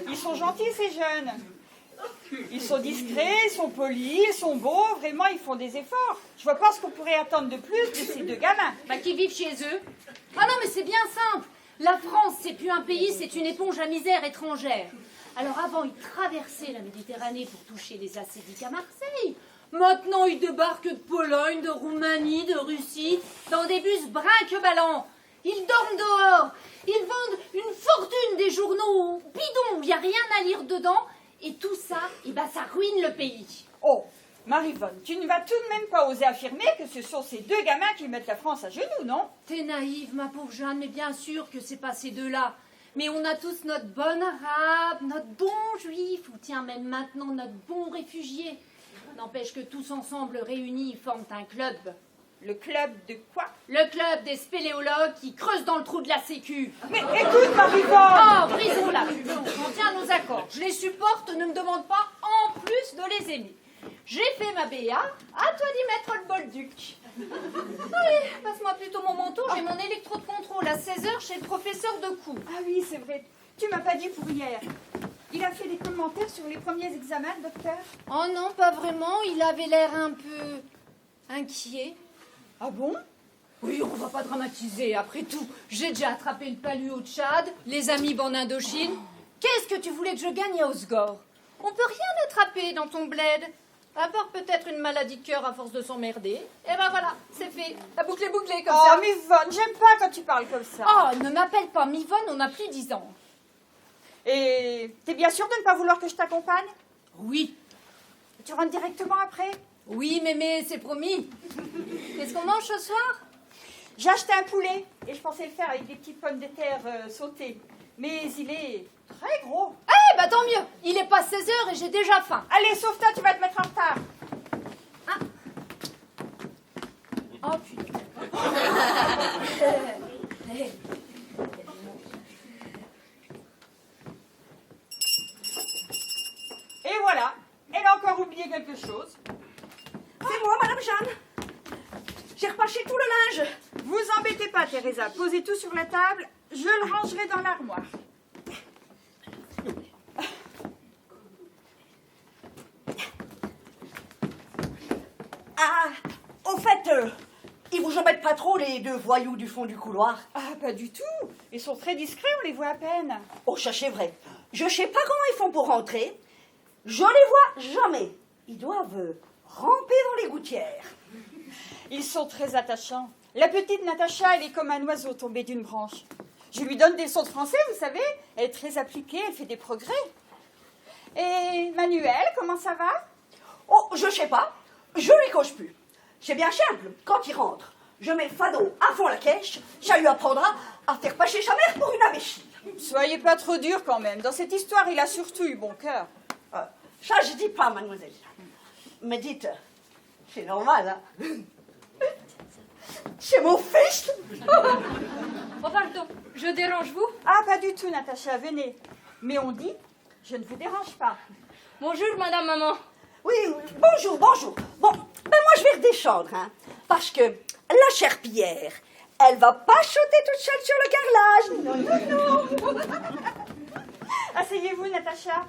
Ils sont gentils, ces jeunes. Ils sont discrets, ils sont polis, ils sont beaux. Vraiment, ils font des efforts. Je vois pas ce qu'on pourrait attendre de plus de ces 2 gamins. Bah, qui vivent chez eux. Ah non, mais c'est bien simple. La France, c'est plus un pays, c'est une éponge à misère étrangère. Alors avant, ils traversaient la Méditerranée pour toucher les ascédiques à Marseille. Maintenant, ils débarquent de Pologne, de Roumanie, de Russie, dans des bus brinque-ballants. Ils dorment dehors. Ils vendent une fortune des journaux bidons où il n'y a rien à lire dedans. Et tout ça, eh ben, ça ruine le pays. Oh, Marivonne, tu ne vas tout de même pas oser affirmer que ce sont ces 2 gamins qui mettent la France à genoux, non? T'es naïve, ma pauvre Jeanne, mais bien sûr que c'est pas ces 2-là. Mais on a tous notre bon arabe, notre bon juif, ou tiens, même maintenant notre bon réfugié. N'empêche que tous ensemble réunis, ils forment un club. Le club de quoi? Le club des spéléologues qui creusent dans le trou de la sécu. Mais écoute, Marivonne! Oh, brisons-la, on tient nos accords. Je les supporte, ne me demande pas en plus de les aimer. J'ai fait ma BA, à toi d'y mettre le bolduc. Allez, passe-moi plutôt mon manteau, j'ai mon électro de contrôle à 16h chez le professeur de cours. Ah oui, c'est vrai. Tu m'as pas dit pour hier. Il a fait des commentaires sur les premiers examens, docteur? Oh non, pas vraiment, il avait l'air un peu inquiet. Ah bon? Oui, on va pas dramatiser, après tout. J'ai déjà attrapé le palu au Tchad, les amibes en Indochine. Qu'est-ce que tu voulais que je gagne à Osgore? On peut rien attraper dans ton bled. À part peut-être une maladie de cœur à force de s'emmerder. Et ben voilà, c'est fait. La boucle est bouclée comme ça. Oh, Mivonne, j'aime pas quand tu parles comme ça. Oh, ne m'appelle pas Mivonne, on a plus 10 ans. Et t'es bien sûre de ne pas vouloir que je t'accompagne? Oui. Tu rentres directement après? Oui, mémé, c'est promis. Qu'est-ce qu'on mange ce soir? J'ai acheté un poulet et je pensais le faire avec des petites pommes de terre sautées. Mais il est très gros. Eh ben tant mieux. Il est pas 16h et j'ai déjà faim. Allez, sauve-toi, tu vas te mettre en retard. Oh putain. Et voilà, elle a encore oublié quelque chose. C'est moi, Madame Jeanne. J'ai repaché tout le linge. Vous embêtez pas, Teresa. Posez tout sur la table. Je le rangerai dans l'armoire. Ah, au fait, ils vous embêtent pas trop, les deux voyous du fond du couloir? Ah, pas du tout. Ils sont très discrets, on les voit à peine. Oh, ça c'est vrai. Je sais pas comment ils font pour rentrer. Je les vois jamais. Ils doivent ramper dans les gouttières. Ils sont très attachants. La petite Natacha, elle est comme un oiseau tombé d'une branche. Je lui donne des leçons de français, vous savez. Elle est très appliquée, elle fait des progrès. Et Manuel, comment ça va? Oh, je sais pas. Je lui coche plus. C'est bien simple. Quand il rentre, je mets Fado à fond la caisse. Ça lui apprendra à faire passer sa mère pour une imbécile. Soyez pas trop dur quand même. Dans cette histoire, il a surtout eu bon cœur. Ça, je dis pas, mademoiselle. Mais dites, c'est normal, hein? C'est mon fils. Oh, pardon, je dérange vous? Ah, pas du tout, Natacha, venez. Mais on dit, je ne vous dérange pas. Bonjour, madame maman. Oui, bonjour, bonjour. Bon, ben moi je vais redescendre, hein, parce que la chère Pierre, elle va pas sauter toute seule sur le carrelage. Non, non, non. Asseyez-vous, Natacha.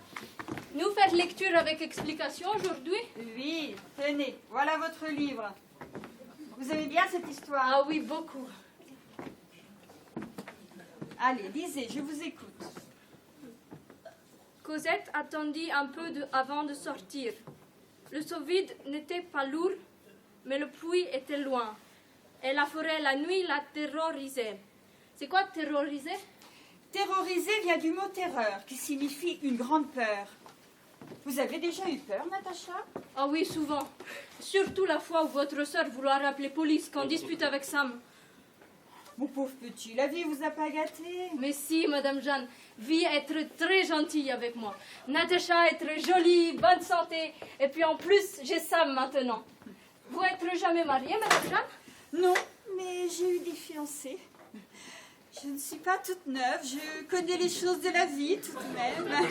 Nous faites lecture avec explication aujourd'hui? Oui, tenez, voilà votre livre. Vous aimez bien cette histoire? Ah oui, beaucoup. Allez, lisez, je vous écoute. Cosette attendit un peu avant de sortir. Le seau vide n'était pas lourd, mais le puits était loin. Et la forêt la nuit la terrorisait. C'est quoi terroriser? Terroriser vient du mot terreur, qui signifie une grande peur. Vous avez déjà eu peur, Natacha? Ah oui, souvent. Surtout la fois où votre sœur vouloir appeler police quand dispute avec Sam. Mon pauvre petit, la vie vous a pas gâté? Mais si, Madame Jeanne, vie est très gentille avec moi. Natacha est très jolie, bonne santé. Et puis en plus, j'ai Sam maintenant. Vous êtes jamais mariée, Madame Jeanne? Non, mais j'ai eu des fiancés. Je ne suis pas toute neuve, je connais les choses de la vie tout de même.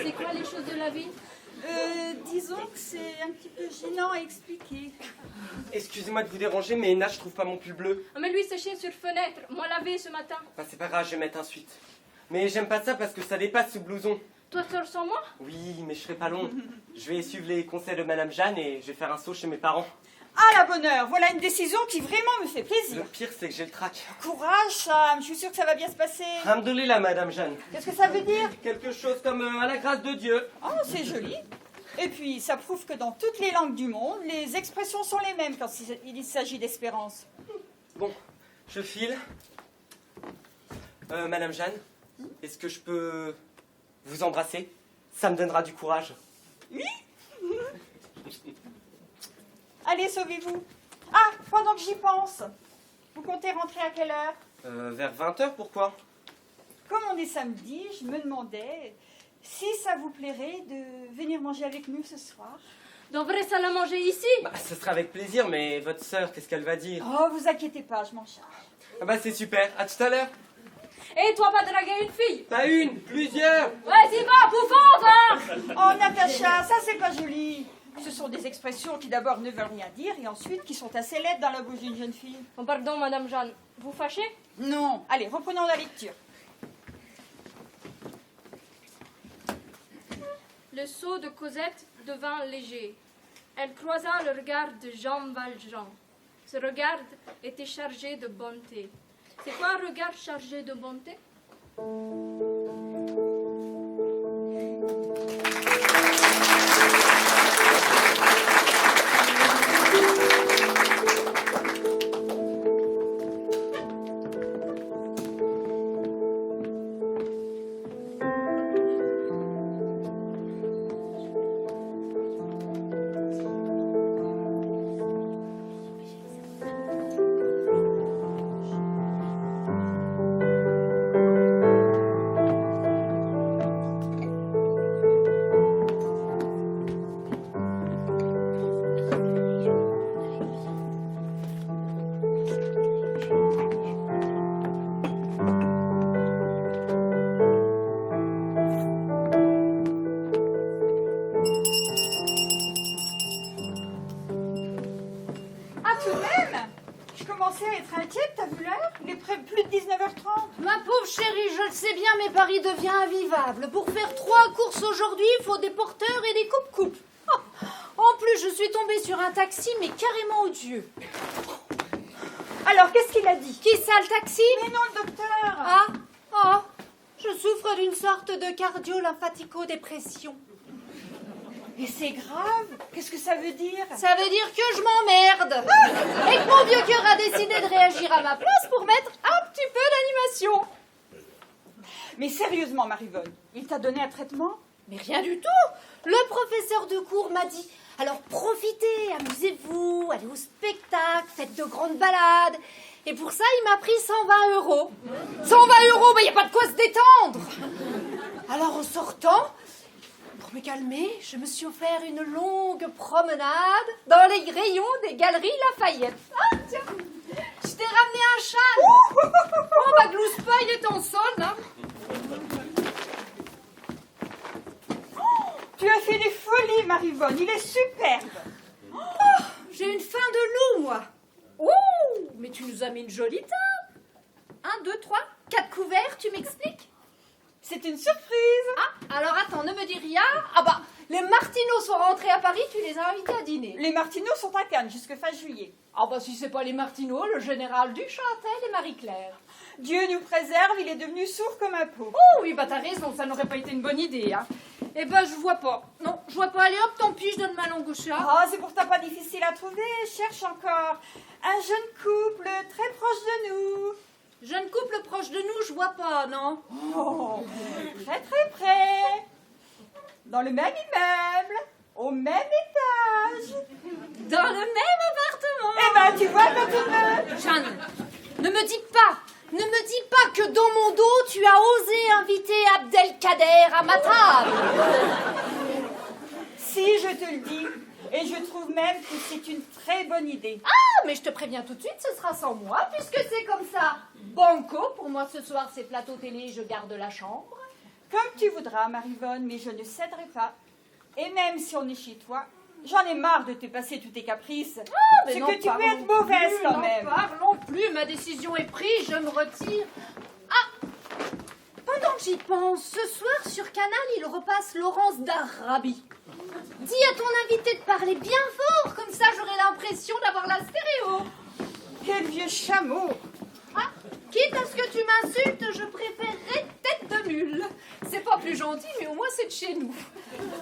C'est quoi les choses de la vie? Disons que c'est un petit peu gênant à expliquer. Excusez-moi de vous déranger, mais Nat, je trouve pas mon pull bleu. Ah, mais lui séché sur fenêtre. Moi lavé ce matin. Bah, c'est pas grave, je vais mettre un suite. Mais j'aime pas ça parce que ça dépasse ce blouson. Toi, sors sans moi? Oui, mais je serai pas long. Je vais suivre les conseils de Madame Jeanne et je vais faire un saut chez mes parents. Ah la bonne heure, voilà une décision qui vraiment me fait Le plaisir. pire, c'est que j'ai le trac. Courage, Sam, je suis sûre que ça va bien se passer. Alhamdoulilah, Madame Jeanne. Qu'est-ce que ça veut dire? Quelque chose comme à la grâce de Dieu. Oh, c'est joli. Et puis, ça prouve que dans toutes les langues du monde, les expressions sont les mêmes quand il s'agit d'espérance. Bon, je file. Madame Jeanne, est-ce que je peux vous embrasser? Ça me donnera du courage. Oui. Allez, sauvez-vous. Ah, pendant que j'y pense, vous comptez rentrer à quelle heure? Vers 20h, pourquoi? Comme on est samedi, je me demandais si ça vous plairait de venir manger avec nous ce soir. Devrait ça la manger ici? Bah, ce sera avec plaisir, mais votre sœur, qu'est-ce qu'elle va dire? Oh, vous inquiétez pas, je m'en charge. Ah bah c'est super, à tout à l'heure. Et toi, pas draguer une fille? Pas une, plusieurs. Vas-y, va, bouffon, va! Oh, Natacha, ça c'est pas joli. Ce sont des expressions qui d'abord ne veulent rien dire et ensuite qui sont assez laides dans la bouche d'une jeune fille. Oh, pardon, Madame Jeanne. Vous fâchez? Non. Allez, reprenons la lecture. Le seau de Cosette devint léger. Elle croisa le regard de Jean Valjean. Ce regard était chargé de bonté. C'est quoi un regard chargé de bonté? Plus de 19h30. Ma pauvre chérie, je le sais bien, mais Paris devient invivable. Pour faire 3 courses aujourd'hui, il faut des porteurs et des coupes-coupes. Oh, en plus, je suis tombée sur un taxi, mais carrément odieux. Alors, qu'est-ce qu'il a dit? Qui ça, le taxi? Mais non, le docteur. Ah, je souffre d'une sorte de cardio-lymphatico-dépression. Et c'est grave. Qu'est-ce que ça veut dire? Ça veut dire que je m'emmerde. Et que mon vieux cœur a décidé de réagir à ma place pour mettre un petit peu d'animation. Mais sérieusement, Marivonne, il t'a donné un traitement? Mais rien du tout. Le professeur de cours m'a dit, alors profitez, amusez-vous, allez au spectacle, faites de grandes balades. Et pour ça, il m'a pris 120 €. 120 €, mais il n'y a pas de quoi se détendre. Alors en sortant, pour me calmer, je me suis offert une longue promenade dans les rayons des Galeries Lafayette. Ah tiens, je t'ai ramené un châle. Oh bah glousse pas, il est en solde, hein. Tu as fait des folies, Marivonne, il est superbe. Oh, j'ai une faim de loup, moi. Oh, mais tu nous as mis une jolie table. 1, 2, 3, 4 couverts, tu m'expliques? C'est une surprise. Ah, alors attends, ne me dis rien. Ah bah, les Martineaux sont rentrés à Paris, tu les as invités à dîner. Les Martineaux sont à Cannes jusque fin juillet. Ah bah si c'est pas les Martineaux, le général Duchâtel et Marie-Claire. Dieu nous préserve, il est devenu sourd comme un pot. Oh oui, bah t'as raison, ça n'aurait pas été une bonne idée, hein. Eh ben, je vois pas. Non, je vois pas. Allez hop, tant pis, je donne ma langue au chat. Ah, c'est pourtant pas difficile à trouver. Cherche encore. Un jeune couple très proche de nous. Jeune couple proche de nous, je vois pas, non? Oh, très très près. Dans le même immeuble, au même étage. Dans le même appartement. Eh ben, tu vois, maintenant. Jeanne, ne me dis pas que dans mon dos, tu as osé inviter Abdelkader à ma table. Si, je te le dis. Et je trouve même que c'est une très bonne idée. Ah, mais je te préviens tout de suite, ce sera sans moi, puisque c'est comme ça. Banco, pour moi ce soir, c'est plateau télé, je garde la chambre. Comme tu voudras, Marivonne, mais je ne céderai pas. Et même si on est chez toi, j'en ai marre de te passer tous tes caprices. Ah, mais c'est non, que tu peux parlons être mauvaise plus, quand n'en même. Parlons plus, ma décision est prise, je me retire. Ah, pendant que j'y pense, ce soir sur Canal, il repasse Laurence d'Arabie. Dis à ton invité de parler bien fort, comme ça j'aurai l'impression d'avoir la stéréo. Quel vieux chameau. Ah, quitte à ce que tu m'insultes, je préférerais tête de mule. C'est pas plus gentil, mais au moins c'est de chez nous.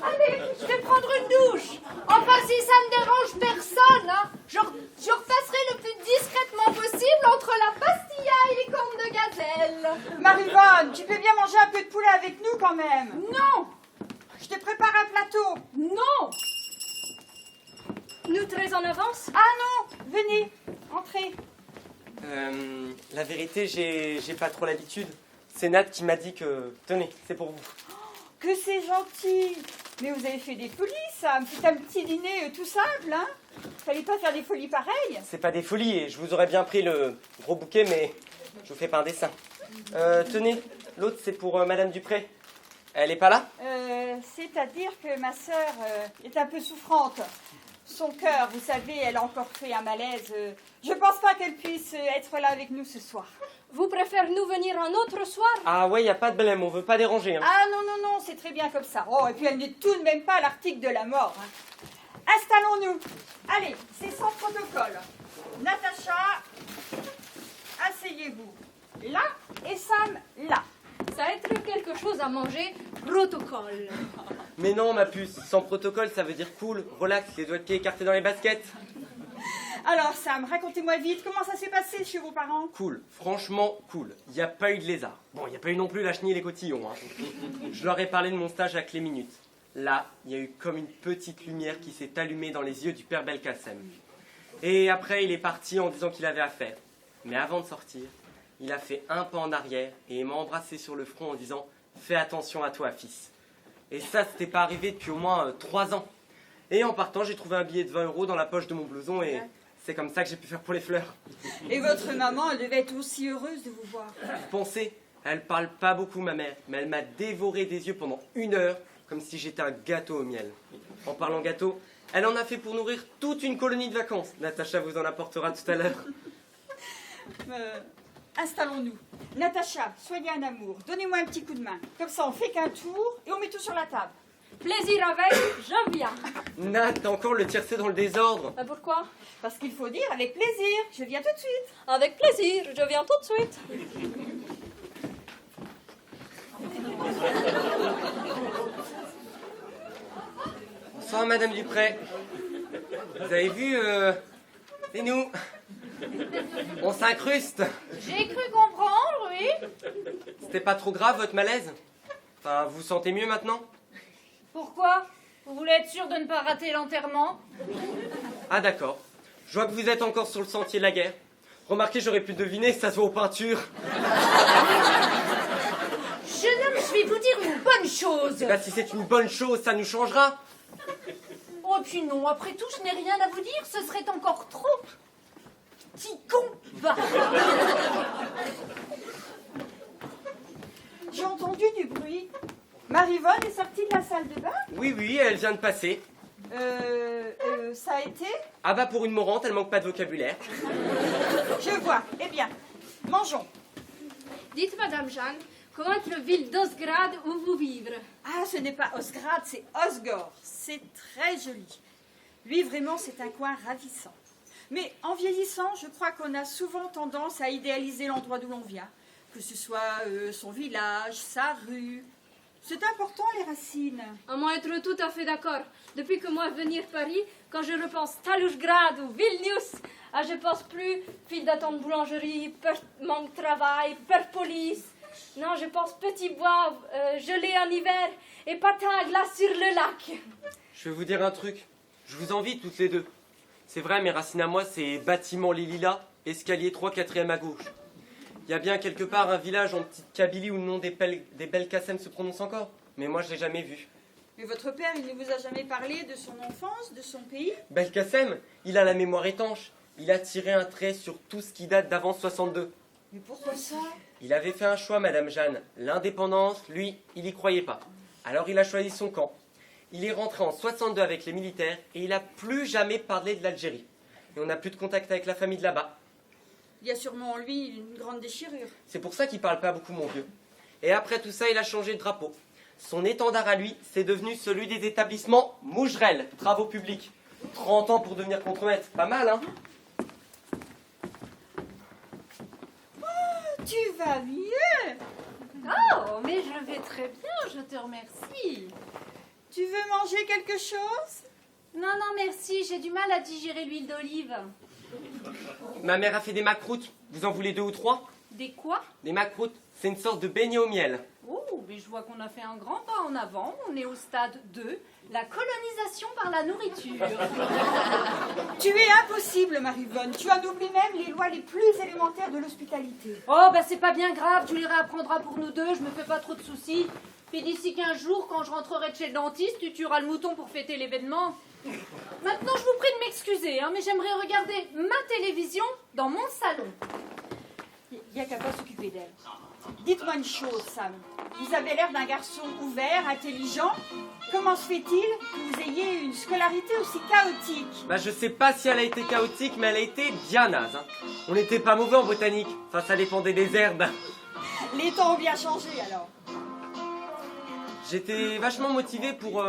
Allez, je vais prendre une douche. Enfin, si ça ne dérange personne, hein, je repasserai le plus discrètement possible entre la pastilla et les cornes de gazelle. Marivonne, tu peux bien manger un peu de poulet avec nous quand même. Non, Je te prépare un plateau. non. Nous très en avance? Ah non, venez, entrez. La vérité, j'ai pas trop l'habitude. C'est Nat qui m'a dit que... Tenez, c'est pour vous. Que c'est gentil. Mais vous avez fait des folies, ça. Un petit dîner tout simple, hein. Fallait pas faire des folies pareilles. C'est pas des folies et je vous aurais bien pris le gros bouquet, mais je vous fais pas un dessin. Tenez, l'autre c'est pour Madame Dupré. Elle est pas là? C'est-à-dire que ma sœur est un peu souffrante. Son cœur, vous savez, elle a encore fait un malaise. Je pense pas qu'elle puisse être là avec nous ce soir. Vous préférez nous venir un autre soir? Ah ouais, y a pas de problème, on veut pas déranger. Hein. Ah non, c'est très bien comme ça. Oh, et puis elle n'est tout de même pas à l'article de la mort. Hein. Installons-nous. Allez, c'est sans protocole. Natacha, asseyez-vous là et Sam là. Ça va être quelque chose à manger, protocole. Mais non, ma puce, sans protocole, ça veut dire cool, relax, les doigts de pied écartés dans les baskets. Alors Sam, racontez-moi vite, comment ça s'est passé chez vos parents? Cool, franchement cool. Il n'y a pas eu de lézard. Bon, il n'y a pas eu non plus la chenille et les cotillons. Hein. Je leur ai parlé de mon stage à Clé Minute. Là, il y a eu comme une petite lumière qui s'est allumée dans les yeux du père Belkacem. Et après, il est parti en disant qu'il avait affaire. Mais avant de sortir, il a fait un pas en arrière et il m'a embrassé sur le front en disant « Fais attention à toi, fils ». Et ça, c'était pas arrivé depuis au moins 3 ans. Et en partant, j'ai trouvé un billet de 20 € dans la poche de mon blouson et c'est comme ça que j'ai pu faire pour les fleurs. Et votre maman, elle devait être aussi heureuse de vous voir. Vous pensez, elle parle pas beaucoup, ma mère, mais elle m'a dévoré des yeux pendant 1 heure, comme si j'étais un gâteau au miel. En parlant gâteau, elle en a fait pour nourrir toute une colonie de vacances. Natacha vous en apportera tout à l'heure. Installons-nous. Natacha, soyez un amour. Donnez-moi un petit coup de main. Comme ça, on fait qu'un tour et on met tout sur la table. Plaisir avec, je viens. Nat, t'as encore le tiercé dans le désordre. Pourquoi? Parce qu'il faut dire avec plaisir. Je viens tout de suite. Avec plaisir, je viens tout de suite. Bonsoir, Madame Dupré. Vous avez vu, c'est nous. On s'incruste. J'ai cru comprendre, oui. C'était pas trop grave, votre malaise? Enfin, vous vous sentez mieux maintenant? Pourquoi? Vous voulez être sûr de ne pas rater l'enterrement? Ah d'accord. Je vois que vous êtes encore sur le sentier de la guerre. Remarquez, j'aurais pu deviner, ça se voit aux peintures. Jeune homme, je vais vous dire une bonne chose. Bah, si c'est une bonne chose, ça nous changera. Oh, puis non, après tout, je n'ai rien à vous dire, ce serait encore trop. Petit con. Va. J'ai entendu du bruit. Marivonne est sortie de la salle de bain. Oui, elle vient de passer. Ça a été? Ah bah pour une morante, elle manque pas de vocabulaire. Je vois. Eh bien, mangeons. Dites, Madame Jeanne, comment est le ville d'Osgrad où vous vivez? Ah, ce n'est pas Osgrad, c'est Osgore. C'est très joli. Lui, vraiment, c'est un coin ravissant. Mais en vieillissant, je crois qu'on a souvent tendance à idéaliser l'endroit d'où l'on vient. Que ce soit son village, sa rue. C'est important, les racines. À moi être tout à fait d'accord. Depuis que moi venir Paris, quand je repense Stalingrad ou Vilnius, je pense plus file d'attente boulangerie, peur manque de travail, peur police. Non, je pense petit bois, gelé en hiver et patin à glace sur le lac. Je vais vous dire un truc. Je vous envie toutes les deux. C'est vrai, mes racines à moi, c'est bâtiment les Lilas, escalier 3, 4e à gauche. Il y a bien quelque part un village en petite Kabylie où le nom des Belkacem se prononce encore. Mais moi, je l'ai jamais vu. Mais votre père, il ne vous a jamais parlé de son enfance, de son pays? Belkacem, il a la mémoire étanche. Il a tiré un trait sur tout ce qui date d'avant 62. Mais pourquoi ça? Il avait fait un choix, Madame Jeanne. L'indépendance, lui, il y croyait pas. Alors il a choisi son camp. Il est rentré en 62 avec les militaires et il n'a plus jamais parlé de l'Algérie. Et on n'a plus de contact avec la famille de là-bas. Il y a sûrement en lui une grande déchirure. C'est pour ça qu'il parle pas beaucoup, mon vieux. Et après tout ça, il a changé de drapeau. Son étendard à lui, c'est devenu celui des établissements Mougerel, travaux publics. 30 ans pour devenir contremaître, pas mal, hein? Tu vas mieux? Oh, mais je vais très bien, je te remercie. Tu veux manger quelque chose? Non, merci, j'ai du mal à digérer l'huile d'olive. Ma mère a fait des macroutes. Vous en voulez 2 ou 3? Des quoi? Des macroutes, c'est une sorte de beignet au miel. Oh, mais je vois qu'on a fait un grand pas en avant. On est au stade 2, la colonisation par la nourriture. Tu es impossible, Marivonne. Tu en oublies même les lois les plus élémentaires de l'hospitalité. Oh, bah c'est pas bien grave, tu les réapprendras pour nous deux, je me fais pas trop de soucis. Puis d'ici 15 jours, quand je rentrerai de chez le dentiste, tu tueras le mouton pour fêter l'événement. Maintenant, je vous prie de m'excuser, mais j'aimerais regarder ma télévision dans mon salon. Il n'y a qu'à pas s'occuper d'elle. Dites-moi une chose, Sam. Vous avez l'air d'un garçon ouvert, intelligent. Comment se fait-il que vous ayez une scolarité aussi chaotique? Bah je sais pas si elle a été chaotique, mais elle a été bien naze. Hein. On n'était pas mauvais en botanique. Enfin, ça dépendait des herbes. Les temps ont bien changé alors. J'étais vachement motivé pour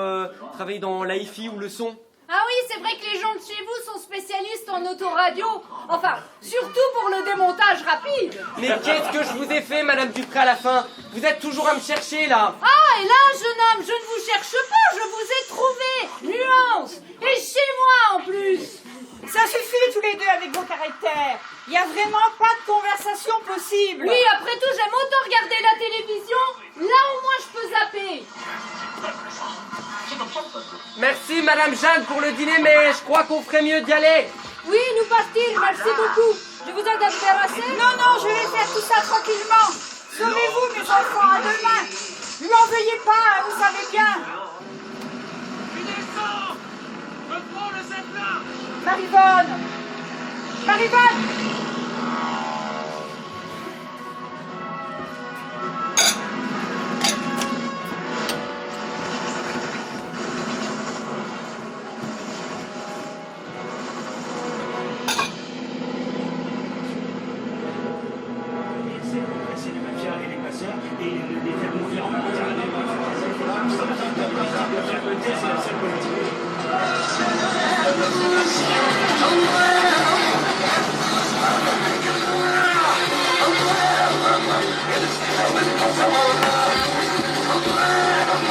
travailler dans l'hi-fi ou le son. Ah oui, c'est vrai que les gens de chez vous sont spécialistes en autoradio. Enfin, surtout pour le démontage rapide. Mais qu'est-ce que je vous ai fait, Madame Dupré, à la fin? Vous êtes toujours à me chercher, là. Ah, et là, jeune homme, je ne vous cherche pas, je vous ai trouvé. Nuance. Et chez moi, en plus. Ça suffit tous les deux avec vos caractères. Il n'y a vraiment pas de conversation possible. Oui, après tout, j'aime autant regarder la télévision. Là, au moins, je peux zapper. Merci, Madame Jeanne, pour le dîner, mais je crois qu'on ferait mieux d'y aller. Oui, nous partir, merci beaucoup. Je vous aide à me terrasser. Non, je vais faire tout ça tranquillement. Sauvez-vous, mes enfants, à demain. Ne m'en veuillez pas, hein, vous savez bien. Je prends le zeppelin. Marivonne. C'est les mafias et les passeurs et les faire mourir en même temps. C'est la seule politique.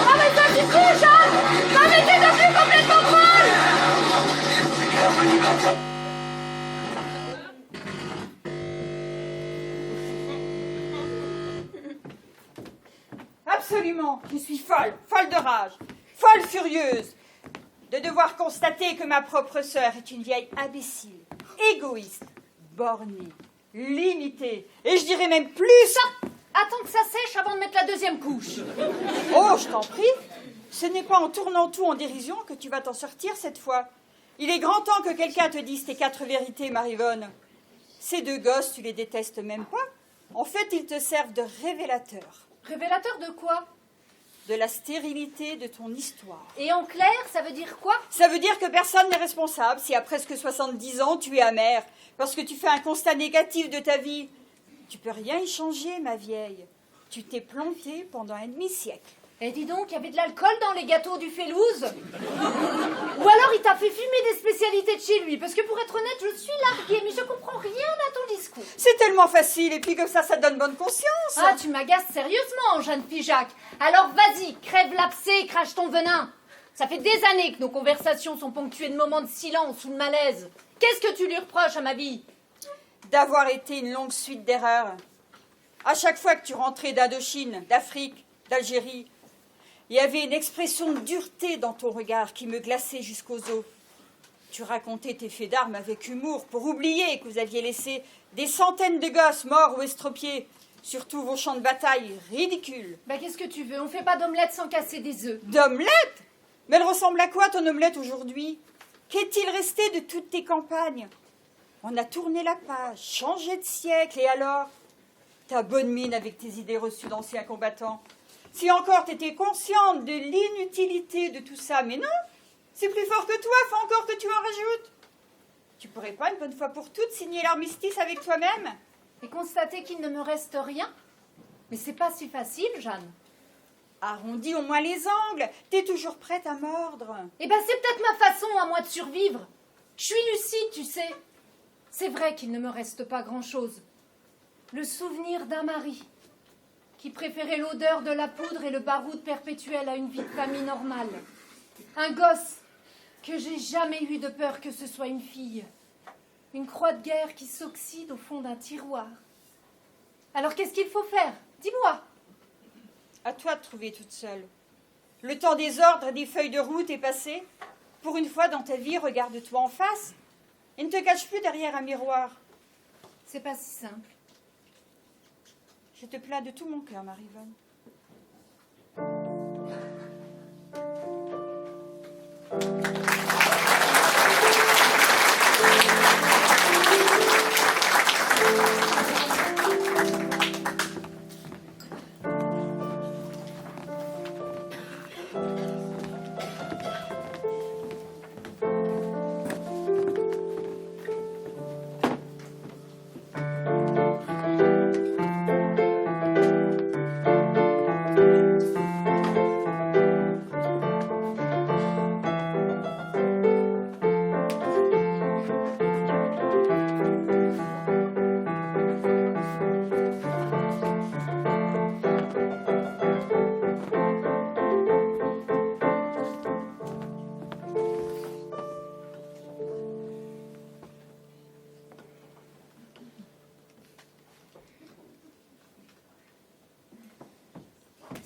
Ah, mais ça suffit, Jeanne. Arrêtez de plus complètement folle. Absolument, je suis folle de rage, folle furieuse de devoir constater que ma propre sœur est une vieille imbécile, égoïste, bornée, limitée, et je dirais même plus... Attends que ça sèche avant de mettre la deuxième couche. Oh, je t'en prie, ce n'est pas en tournant tout en dérision que tu vas t'en sortir cette fois. Il est grand temps que quelqu'un te dise tes 4 vérités, Marivonne. Ces 2 gosses, tu les détestes même pas. En fait, ils te servent de révélateurs. Révélateur de quoi? De la stérilité de ton histoire. Et en clair, ça veut dire quoi? Ça veut dire que personne n'est responsable si à presque 70 ans tu es amère, parce que tu fais un constat négatif de ta vie. Tu peux rien y changer, ma vieille. Tu t'es plantée pendant un demi-siècle. Eh dis donc, il y avait de l'alcool dans les gâteaux du Félouz. Ou alors il t'a fait fumer des spécialités de chez lui. Parce que pour être honnête, je suis larguée, mais je comprends rien à ton discours. C'est tellement facile, et puis comme ça donne bonne conscience. Ah, tu m'agaces sérieusement, Jeanne Figeac. Alors vas-y, crève l'abcès et crache ton venin. Ça fait des années que nos conversations sont ponctuées de moments de silence ou de malaise. Qu'est-ce que tu lui reproches à ma vie? D'avoir été une longue suite d'erreurs. À chaque fois que tu rentrais d'Indochine, d'Afrique, d'Algérie, il y avait une expression de dureté dans ton regard qui me glaçait jusqu'aux os. Tu racontais tes faits d'armes avec humour pour oublier que vous aviez laissé des centaines de gosses morts ou estropiés, surtout vos champs de bataille ridicules. Bah qu'est-ce que tu veux? On fait pas d'omelette sans casser des œufs. D'omelette? Mais elle ressemble à quoi ton omelette aujourd'hui? Qu'est-il resté de toutes tes campagnes? On a tourné la page, changé de siècle, et alors? Ta bonne mine avec tes idées reçues d'anciens combattants. Si encore t'étais consciente de l'inutilité de tout ça, mais non, c'est plus fort que toi, faut encore que tu en rajoutes. Tu pourrais pas, une bonne fois pour toutes, signer l'armistice avec toi-même? Et constater qu'il ne me reste rien? Mais c'est pas si facile, Jeanne. Arrondis au moins les angles, t'es toujours prête à mordre. Eh ben c'est peut-être ma façon à moi de survivre. Je suis lucide, tu sais. C'est vrai qu'il ne me reste pas grand-chose. Le souvenir d'un mari qui préférait l'odeur de la poudre et le baroud perpétuel à une vie de famille normale. Un gosse que j'ai jamais eu de peur que ce soit une fille. Une croix de guerre qui s'oxyde au fond d'un tiroir. Alors qu'est-ce qu'il faut faire? Dis-moi. À toi de trouver toute seule. Le temps des ordres et des feuilles de route est passé. Pour une fois dans ta vie, regarde-toi en face et ne te cache plus derrière un miroir. C'est pas si simple. Je te plains de tout mon cœur, Marivonne.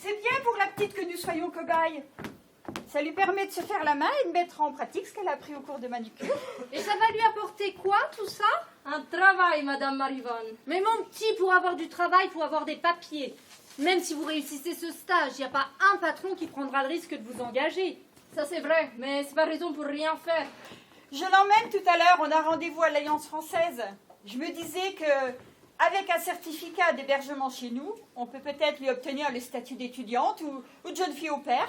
C'est bien pour la petite que nous soyons cobayes. Ça lui permet de se faire la main et de mettre en pratique ce qu'elle a appris au cours de manucure. Et ça va lui apporter quoi, tout ça? Un travail, Madame Marivonne. Mais mon petit, pour avoir du travail, il faut avoir des papiers. Même si vous réussissez ce stage, il n'y a pas un patron qui prendra le risque de vous engager. Ça c'est vrai, mais c'est pas raison pour rien faire. Je l'emmène tout à l'heure, on a rendez-vous à l'Alliance française. Je me disais que, avec un certificat d'hébergement chez nous, on peut peut-être lui obtenir le statut d'étudiante ou de jeune fille au père.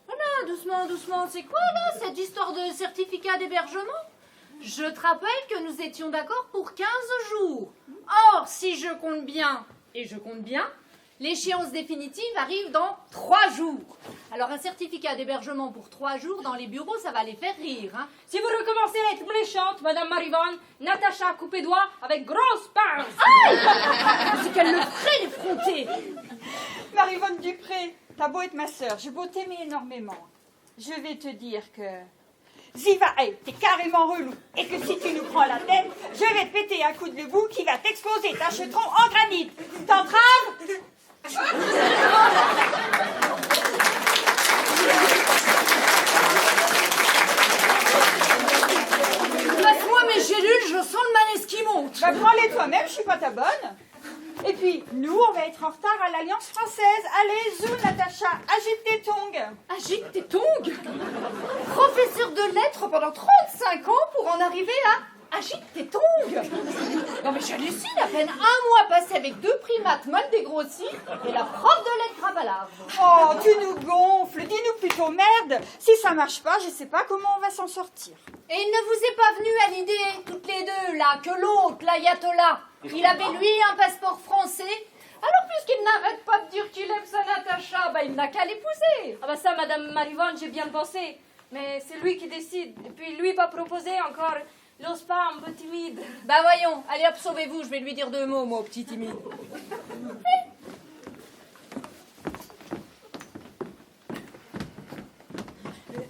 Voilà, doucement, doucement. C'est quoi, là, cette histoire de certificat d'hébergement? Je te rappelle que nous étions d'accord pour 15 jours. Or, si je compte bien, et je compte bien, l'échéance définitive arrive dans 3 jours. Alors, un certificat d'hébergement pour 3 jours dans les bureaux, ça va les faire rire, hein. Si vous recommencez à être méchante, Madame Marivonne, Natacha coupez doigt avec grosse pince. C'est qu'elle le ferait, l'effronter. Marivonne Dupré, t'as beau être ma sœur, j'ai beau t'aimer énormément. Je vais te dire que... Ziva, hey, t'es carrément relou. Et que si tu nous prends la tête, je vais te péter un coup de bout qui va t'exploser ta chetron en granit. T'entraves? Passe-moi mes gélules, je sens le malaise qui monte. Bah, prends-les toi-même, je suis pas ta bonne. Et puis, nous, on va être en retard à l'Alliance française. Allez, zou, Natacha, agite tes tongs. Agite tes tongs. Professeur de lettres pendant 35 ans pour en arriver à agite tes tongs. Non mais j'hallucine, à peine un mois passé avec 2 primates mal dégrossis et la prof de lettres à balarde. Oh, tu nous gonfles. Dis-nous plutôt merde. Si ça marche pas, je sais pas comment on va s'en sortir. Et il ne vous est pas venu à l'idée, toutes les deux, là, que l'autre, l'ayatollah, il avait lui un passeport français. Alors puisqu'il n'arrête pas de dire qu'il aime sa Natacha, bah il n'a qu'à l'épouser. Ah bah ça, Madame Marivonne, j'ai bien pensé. Mais c'est lui qui décide. Et puis lui pas proposé encore. Il n'ose pas, un peu timide. Bah voyons, allez hop, sauvez-vous, je vais lui dire 2 mots, moi, au petit timide.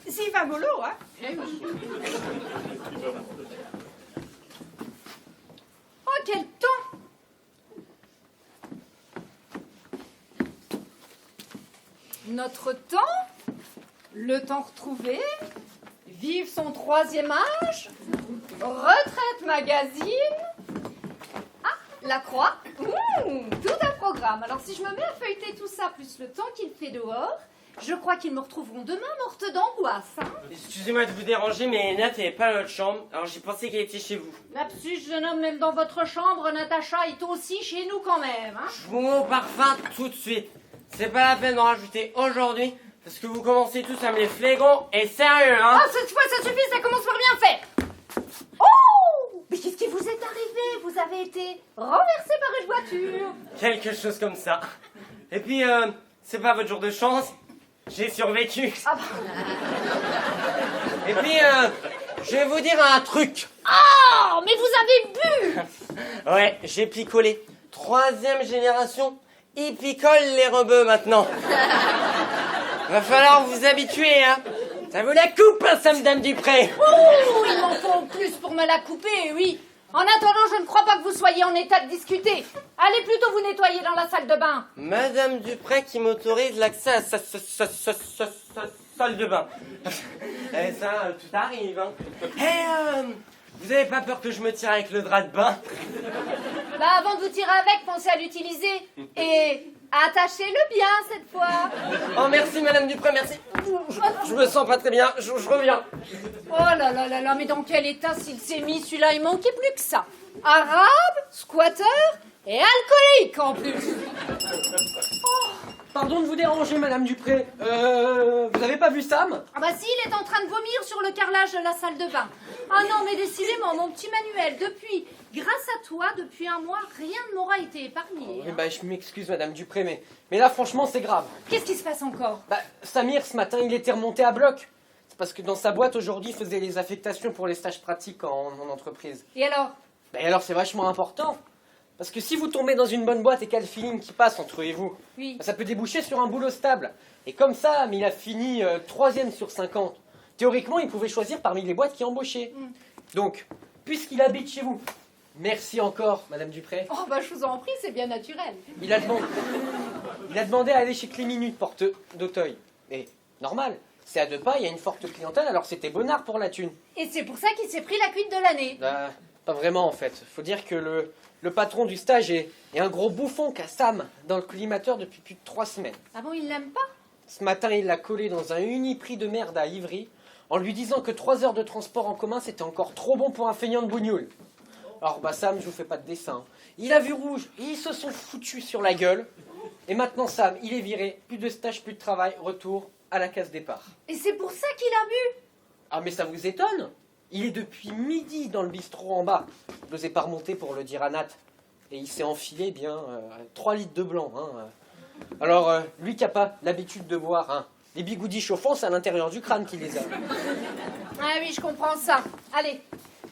Ziva mollo, hein. Oh, quel temps! Notre temps, le temps retrouvé, vive son 3e âge, retraite magazine, ah, la croix, tout un programme. Alors si je me mets à feuilleter tout ça, plus le temps qu'il fait dehors, je crois qu'ils me retrouveront demain morte d'angoisse. Hein. Excusez-moi de vous déranger, mais Nat n'est pas dans notre chambre, alors j'ai pensé qu'elle était chez vous. Lapsus, jeune homme, même dans votre chambre, Natacha est aussi chez nous quand même. Hein. Je vous mets au parfum tout de suite. C'est pas la peine d'en rajouter aujourd'hui, parce que vous commencez tous à me les flégon et sérieux, hein. Ah, cette fois, ça suffit, ça commence par bien faire. Oh! Mais qu'est-ce qui vous est arrivé? Vous avez été renversé par une voiture. Quelque chose comme ça. Et puis, c'est pas votre jour de chance, j'ai survécu. Ah bah. Et puis, je vais vous dire un truc. Ah, mais vous avez bu. Ouais, j'ai picolé. 3e génération, ils picolent les rebeux maintenant. Va falloir vous habituer, hein. Ça vous la coupe, hein, ça, Madame Dupré. Oh, il m'en faut plus pour me la couper, oui. En attendant, je ne crois pas que vous soyez en état de discuter. Allez plutôt vous nettoyer dans la salle de bain. Madame Dupré qui m'autorise l'accès à sa salle de bain. Et ça, tout arrive, hein. Et, vous avez pas peur que je me tire avec le drap de bain? Bah, avant de vous tirer avec, pensez à l'utiliser. Et attachez-le bien, cette fois. Oh, merci, Madame Dupré, merci. Je me sens pas très bien, je reviens. Oh là là là là, mais dans quel état s'il s'est mis, celui-là, il manquait plus que ça. Arabe, squatteur et alcoolique en plus. Pardon de vous déranger, Madame Dupré. Vous avez pas vu Sam? Ah bah si, il est en train de vomir sur le carrelage de la salle de bain. Ah non, mais décidément, mon petit Manuel, grâce à toi, depuis un mois, rien ne m'aura été épargné. Eh ben, je m'excuse, Madame Dupré, mais là, franchement, c'est grave. Qu'est-ce qui se passe encore? Bah, Samir, ce matin, il était remonté à bloc. C'est parce que dans sa boîte, aujourd'hui, il faisait les affectations pour les stages pratiques en entreprise. Et alors? Bah, alors, c'est vachement important. Parce que si vous tombez dans une bonne boîte et qu'il y a le feeling qui passe entre eux et vous, Oui. bah, ça peut déboucher sur un boulot stable. Et comme ça, mais il a fini 3e sur 50. Théoriquement, il pouvait choisir parmi les boîtes qui embauchaient. Donc, puisqu'il habite chez vous, merci encore, Madame Dupré. Oh bah je vous en prie, c'est bien naturel. Il a demandé... Il a demandé à aller chez Cléminute, porte d'Auteuil. Et normal, c'est à 2 pas, il y a une forte clientèle, alors c'était bonnard pour la thune. Et c'est pour ça qu'il s'est pris la cuite de l'année. Pas vraiment en fait. Faut dire que le patron du stage est un gros bouffon qu'a Sam dans le collimateur depuis plus de 3 semaines. Ah bon, il l'aime pas? Ce matin, il l'a collé dans un uniprix de merde à Ivry en lui disant que 3 heures de transport en commun c'était encore trop bon pour un feignant de bougnoul. Alors Sam, je vous fais pas de dessin. Il a vu rouge, ils se sont foutus sur la gueule. Et maintenant Sam, il est viré, plus de stage, plus de travail, retour à la case départ. Et c'est pour ça qu'il a bu? Ah mais ça vous étonne? Il est depuis midi dans le bistrot en bas. Je n'osais pas remonter pour le dire à Nat. Et il s'est enfilé bien 3 litres de blanc. Alors, lui qui n'a pas l'habitude de boire, les bigoudis chauffants, c'est à l'intérieur du crâne qu'il les a. Ah oui, je comprends ça. Allez,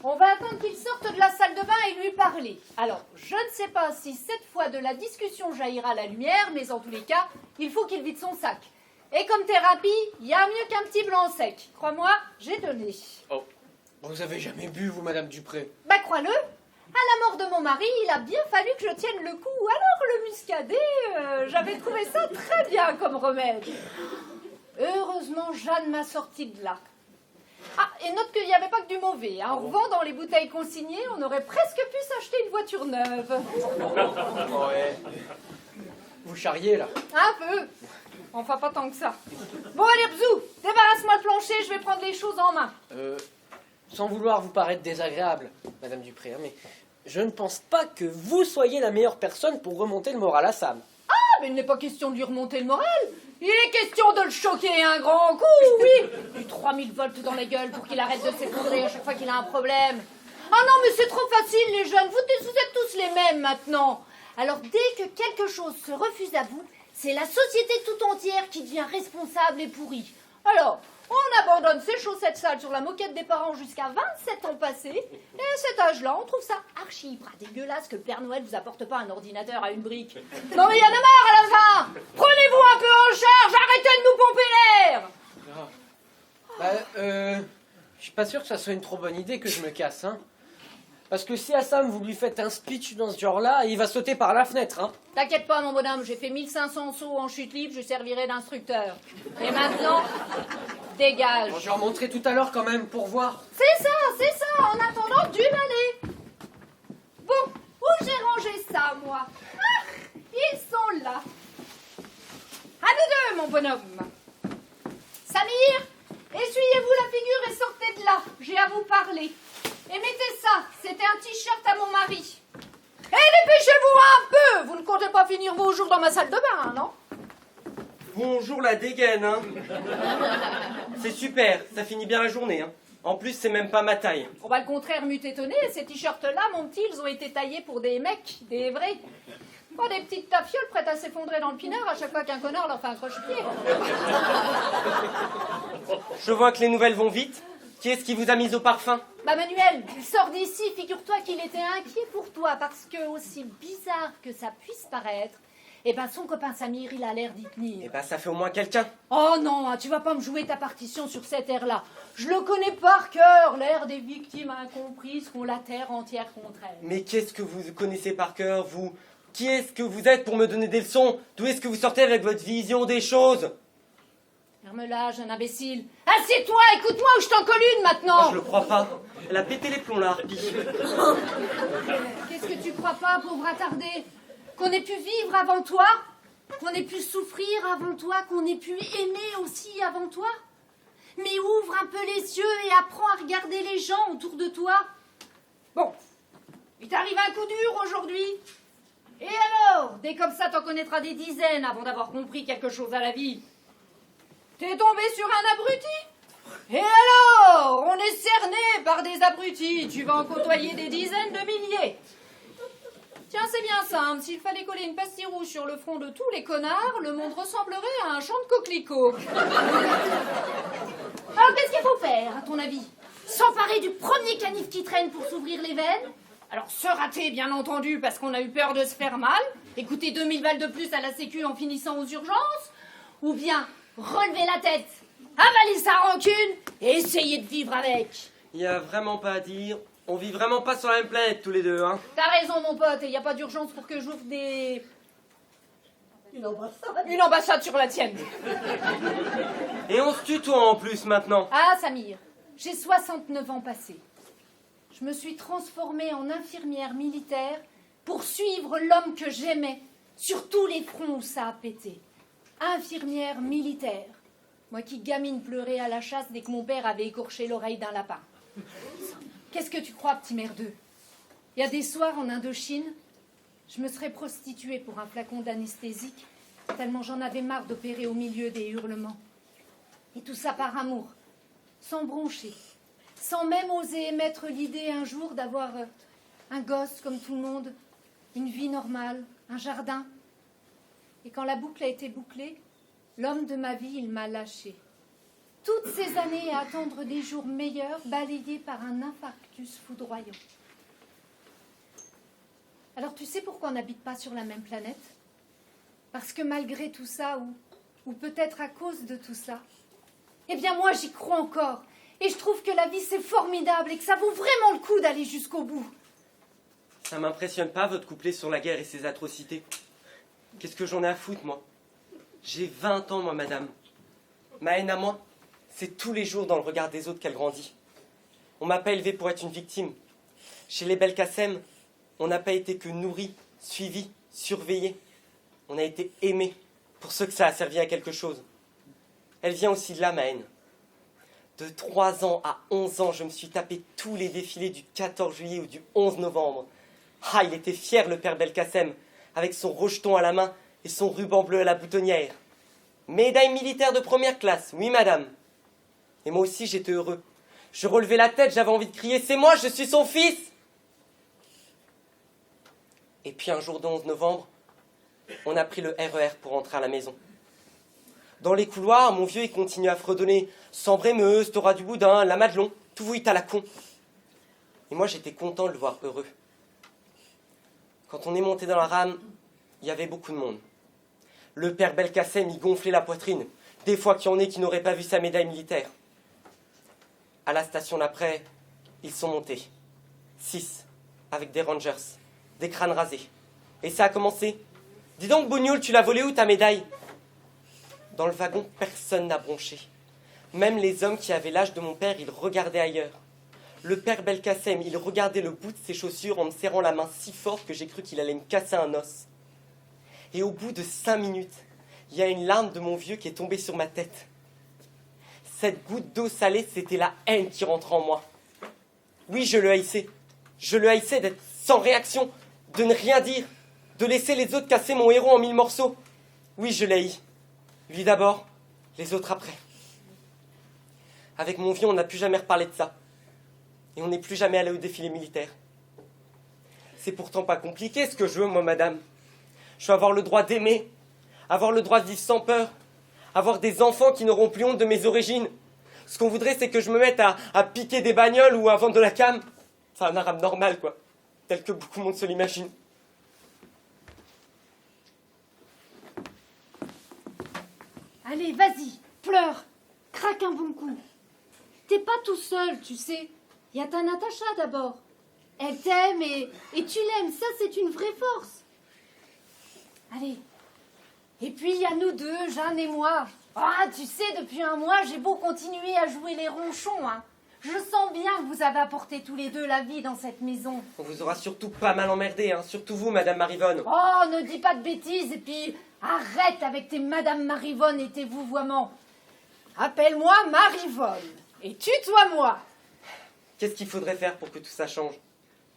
on va attendre qu'il sorte de la salle de bain et lui parler. Alors, je ne sais pas si cette fois de la discussion jaillira la lumière, mais en tous les cas, il faut qu'il vide son sac. Et comme thérapie, il y a mieux qu'un petit blanc sec. Crois-moi, j'ai donné. Oh, vous avez jamais bu, vous, Madame Dupré? Bah, crois-le. À la mort de mon mari, il a bien fallu que je tienne le coup. Alors, le muscadet, j'avais trouvé ça très bien comme remède. Heureusement, Jeanne m'a sorti de là. Ah, et note qu'il n'y avait pas que du mauvais. En revendant les bouteilles consignées, on aurait presque pu s'acheter une voiture neuve. Ouais. Vous charriez, là. Un peu. Enfin, pas tant que ça. Bon, allez, Bzou, débarrasse-moi le plancher, je vais prendre les choses en main. Sans vouloir vous paraître désagréable, Madame Dupré, mais je ne pense pas que vous soyez la meilleure personne pour remonter le moral à Sam. Ah, mais il n'est pas question de lui remonter le moral. Il est question de le choquer un grand coup, oui. Du 3000 volts dans la gueule pour qu'il arrête de s'effondrer à chaque fois qu'il a un problème. Ah non, mais c'est trop facile, les jeunes. Vous êtes tous les mêmes maintenant. Alors, dès que quelque chose se refuse à vous, c'est la société tout entière qui devient responsable et pourrie. Alors, on abandonne ses chaussettes sales sur la moquette des parents jusqu'à 27 ans passés. Et à cet âge-là, on trouve ça archi dégueulasse que le Père Noël vous apporte pas un ordinateur à une brique. Non mais il y en a marre à la fin. Prenez-vous un peu en charge, arrêtez de nous pomper l'air. Je suis pas sûr que ça soit une trop bonne idée que je me casse, Parce que si à Sam vous lui faites un speech dans ce genre-là, il va sauter par la fenêtre, T'inquiète pas, mon bonhomme, j'ai fait 1500 sauts en chute libre, je servirai d'instructeur. Et maintenant, dégage. Bon, je leur montrerai tout à l'heure quand même pour voir. C'est ça, en attendant du balai. Bon, où j'ai rangé ça, moi? Ah, ils sont là. À nous deux, mon bonhomme. Samir, essuyez-vous la figure et sortez de là, j'ai à vous parler. Et mettez ça, c'était un t-shirt à mon mari. Et dépêchez-vous un peu. Vous ne comptez pas finir vos jours dans ma salle de bain, non? Bonjour la dégaine, C'est super, ça finit bien la journée, En plus, c'est même pas ma taille. On va le contraire m'eût étonné. Ces t-shirts-là, mon petit, ils ont été taillés pour des mecs, des vrais. Pas des petites tafioles prêtes à s'effondrer dans le pinard à chaque fois qu'un connard leur fait un croche-pied. Je vois que les nouvelles vont vite. Qui est-ce qui vous a mis au parfum? Bah Manuel, il sort d'ici, figure-toi qu'il était inquiet pour toi, parce que aussi bizarre que ça puisse paraître, son copain Samir, il a l'air d'y tenir. Ça fait au moins quelqu'un. Oh non, tu vas pas me jouer ta partition sur cet air-là. Je le connais par cœur, l'air des victimes incomprises qu'ont la terre entière contre elles. Mais qu'est-ce que vous connaissez par cœur, vous? Qui est-ce que vous êtes pour me donner des leçons? D'où est-ce que vous sortez avec votre vision des choses? Ferme-la, jeune imbécile. Assieds-toi, écoute-moi ou je t'en colle une maintenant. Je le crois pas. Elle a pété les plombs, la harpie. Qu'est-ce que tu crois pas, pauvre attardé? Qu'on ait pu vivre avant toi? Qu'on ait pu souffrir avant toi? Qu'on ait pu aimer aussi avant toi? Mais ouvre un peu les yeux et apprends à regarder les gens autour de toi. Bon, il t'arrive un coup dur aujourd'hui. Et alors, dès comme ça, t'en connaîtras des dizaines avant d'avoir compris quelque chose à la vie. T'es tombé sur un abruti? Et alors? On est cerné par des abrutis. Tu vas en côtoyer des dizaines de milliers. Tiens, c'est bien simple. S'il fallait coller une pastille rouge sur le front de tous les connards, le monde ressemblerait à un champ de coquelicots. Alors, qu'est-ce qu'il faut faire, à ton avis? S'emparer du premier canif qui traîne pour s'ouvrir les veines? Alors, se rater, bien entendu, parce qu'on a eu peur de se faire mal. Écouter 2000 balles de plus à la sécu en finissant aux urgences. Ou bien relever la tête, avaler sa rancune et essayer de vivre avec. Il y a vraiment pas à dire. On vit vraiment pas sur la même planète tous les deux, T'as raison, mon pote, et il n'y a pas d'urgence pour que j'ouvre des... Une ambassade. Une ambassade sur la tienne. Et on se tutoie en plus maintenant. Ah, Samir, j'ai 69 ans passés. Je me suis transformée en infirmière militaire pour suivre l'homme que j'aimais sur tous les fronts où ça a pété. Infirmière militaire. Moi qui gamine pleurais à la chasse dès que mon père avait écorché l'oreille d'un lapin. Qu'est-ce que tu crois, petit merdeux? Il y a des soirs en Indochine, je me serais prostituée pour un flacon d'anesthésique, tellement j'en avais marre d'opérer au milieu des hurlements. Et tout ça par amour, sans broncher, sans même oser émettre l'idée un jour d'avoir un gosse comme tout le monde, une vie normale, un jardin. Et quand la boucle a été bouclée, l'homme de ma vie, il m'a lâché. Toutes ces années à attendre des jours meilleurs, balayés par un infarctus foudroyant. Alors tu sais pourquoi on n'habite pas sur la même planète? Parce que malgré tout ça, ou peut-être à cause de tout ça, eh bien moi j'y crois encore. Et je trouve que la vie c'est formidable et que ça vaut vraiment le coup d'aller jusqu'au bout. Ça m'impressionne pas votre couplet sur la guerre et ses atrocités. Qu'est-ce que j'en ai à foutre, moi? J'ai 20 ans, moi, madame. Ma haine à moi, c'est tous les jours dans le regard des autres qu'elle grandit. On m'a pas élevé pour être une victime. Chez les Belkacem, on n'a pas été que nourri, suivi, surveillé. On a été aimé pour ceux que ça a servi à quelque chose. Elle vient aussi de là, ma haine. De 3 ans à 11 ans, je me suis tapé tous les défilés du 14 juillet ou du 11 novembre. Ah, il était fier, le père Belkacem, avec son rejeton à la main et son ruban bleu à la boutonnière. Médaille militaire de première classe, oui madame. Et moi aussi j'étais heureux. Je relevais la tête, j'avais envie de crier « C'est moi, je suis son fils !» Et puis un jour de 11 novembre, on a pris le RER pour rentrer à la maison. Dans les couloirs, mon vieux il continue à fredonner « Sambre-Meuse, t'auras du boudin, la Madelon, tout vouille à la con !» Et moi j'étais content de le voir heureux. Quand on est monté dans la rame, il y avait beaucoup de monde. Le père Belkacem y gonflait la poitrine, des fois qu'il y en ait qui n'auraient pas vu sa médaille militaire. À la station d'après, ils sont montés. 6, avec des rangers, des crânes rasés. Et ça a commencé. « Dis donc, Bougnoul, tu l'as volé où ta médaille ?» Dans le wagon, personne n'a bronché. Même les hommes qui avaient l'âge de mon père, ils regardaient ailleurs. Le père Belkacem, il regardait le bout de ses chaussures en me serrant la main si fort que j'ai cru qu'il allait me casser un os. Et au bout de 5 minutes, il y a une larme de mon vieux qui est tombée sur ma tête. Cette goutte d'eau salée, c'était la haine qui rentrait en moi. Oui, je le haïssais. Je le haïssais d'être sans réaction, de ne rien dire, de laisser les autres casser mon héros en 1000 morceaux. Oui, je l'haïs. Lui d'abord, les autres après. Avec mon vieux, on n'a plus jamais reparlé de ça. Et on n'est plus jamais allé au défilé militaire. C'est pourtant pas compliqué ce que je veux, moi, madame. Je veux avoir le droit d'aimer, avoir le droit de vivre sans peur, avoir des enfants qui n'auront plus honte de mes origines. Ce qu'on voudrait, c'est que je me mette à piquer des bagnoles ou à vendre de la cam. C'est un arabe normal, quoi. Tel que beaucoup de monde se l'imagine. Allez, vas-y, pleure, craque un bon coup. T'es pas tout seul, tu sais. Il y a ta Natacha d'abord. Elle t'aime et tu l'aimes, ça c'est une vraie force. Allez. Et puis il y a nous deux, Jeanne et moi. Ah, tu sais, depuis un mois, j'ai beau continuer à jouer les ronchons, hein. Je sens bien que vous avez apporté tous les deux la vie dans cette maison. On vous aura surtout pas mal emmerdé, hein. Surtout vous, madame Marivonne. Oh, ne dis pas de bêtises et puis arrête avec tes madame Marivonne et tes vouvoiements. Appelle-moi Marivonne et tutoie-moi. Qu'est-ce qu'il faudrait faire pour que tout ça change?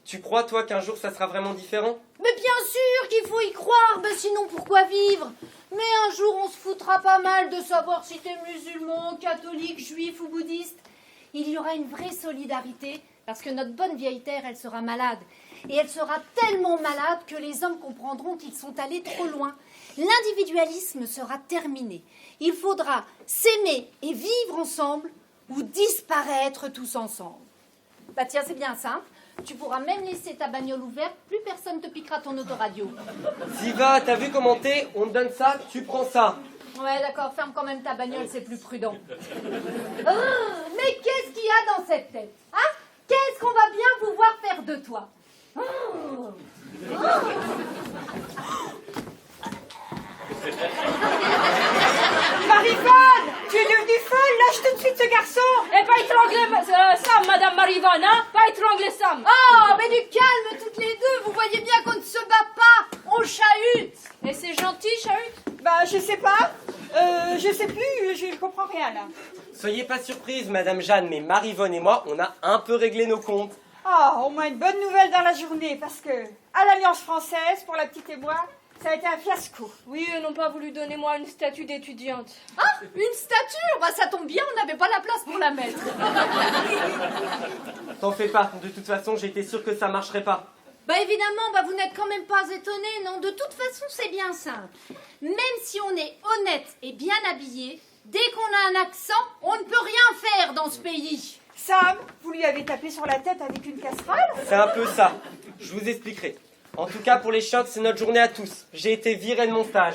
Tu crois, toi, qu'un jour ça sera vraiment différent? Mais bien sûr qu'il faut y croire, ben sinon pourquoi vivre? Mais un jour on se foutra pas mal de savoir si t'es musulman, catholique, juif ou bouddhiste. Il y aura une vraie solidarité parce que notre bonne vieille terre, elle sera malade. Et elle sera tellement malade que les hommes comprendront qu'ils sont allés trop loin. L'individualisme sera terminé. Il faudra s'aimer et vivre ensemble ou disparaître tous ensemble. Bah tiens, c'est bien simple. Tu pourras même laisser ta bagnole ouverte, plus personne te piquera ton autoradio. Ziva, t'as vu comment t'es? On te donne ça, tu prends ça. Ouais, d'accord, ferme quand même ta bagnole, c'est plus prudent. Mais qu'est-ce qu'il y a dans cette tête? Hein? Qu'est-ce qu'on va bien pouvoir faire de toi? Marivonne, tu es devenue folle, lâche tout de suite ce garçon. Et pas étrangler Sam, Madame Marivonne, hein? Pas étrangler Sam. Oh, mais du calme toutes les deux. Vous voyez bien qu'on ne se bat pas. On chahute. Et c'est gentil, chahut? Bah, je sais pas. Je sais plus, je ne comprends rien là. Soyez pas surprise, Madame Jeanne, mais Marivonne et moi, on a un peu réglé nos comptes. Ah, au moins une bonne nouvelle dans la journée, parce que à l'Alliance française, pour la petite et moi, ça a été un fiasco. Oui, ils n'ont pas voulu donner moi une statue d'étudiante. Ah, une statue. Bah, ça tombe bien, on n'avait pas la place pour la mettre. T'en fais pas, de toute façon, j'étais sûr que ça marcherait pas. Bah évidemment, bah vous n'êtes quand même pas étonnés, non? De toute façon, c'est bien simple. Même si on est honnête et bien habillé, dès qu'on a un accent, on ne peut rien faire dans ce pays. Sam, vous lui avez tapé sur la tête avec une casserole? C'est un peu ça. Je vous expliquerai. En tout cas, pour les chiottes, c'est notre journée à tous. J'ai été viré de mon stage.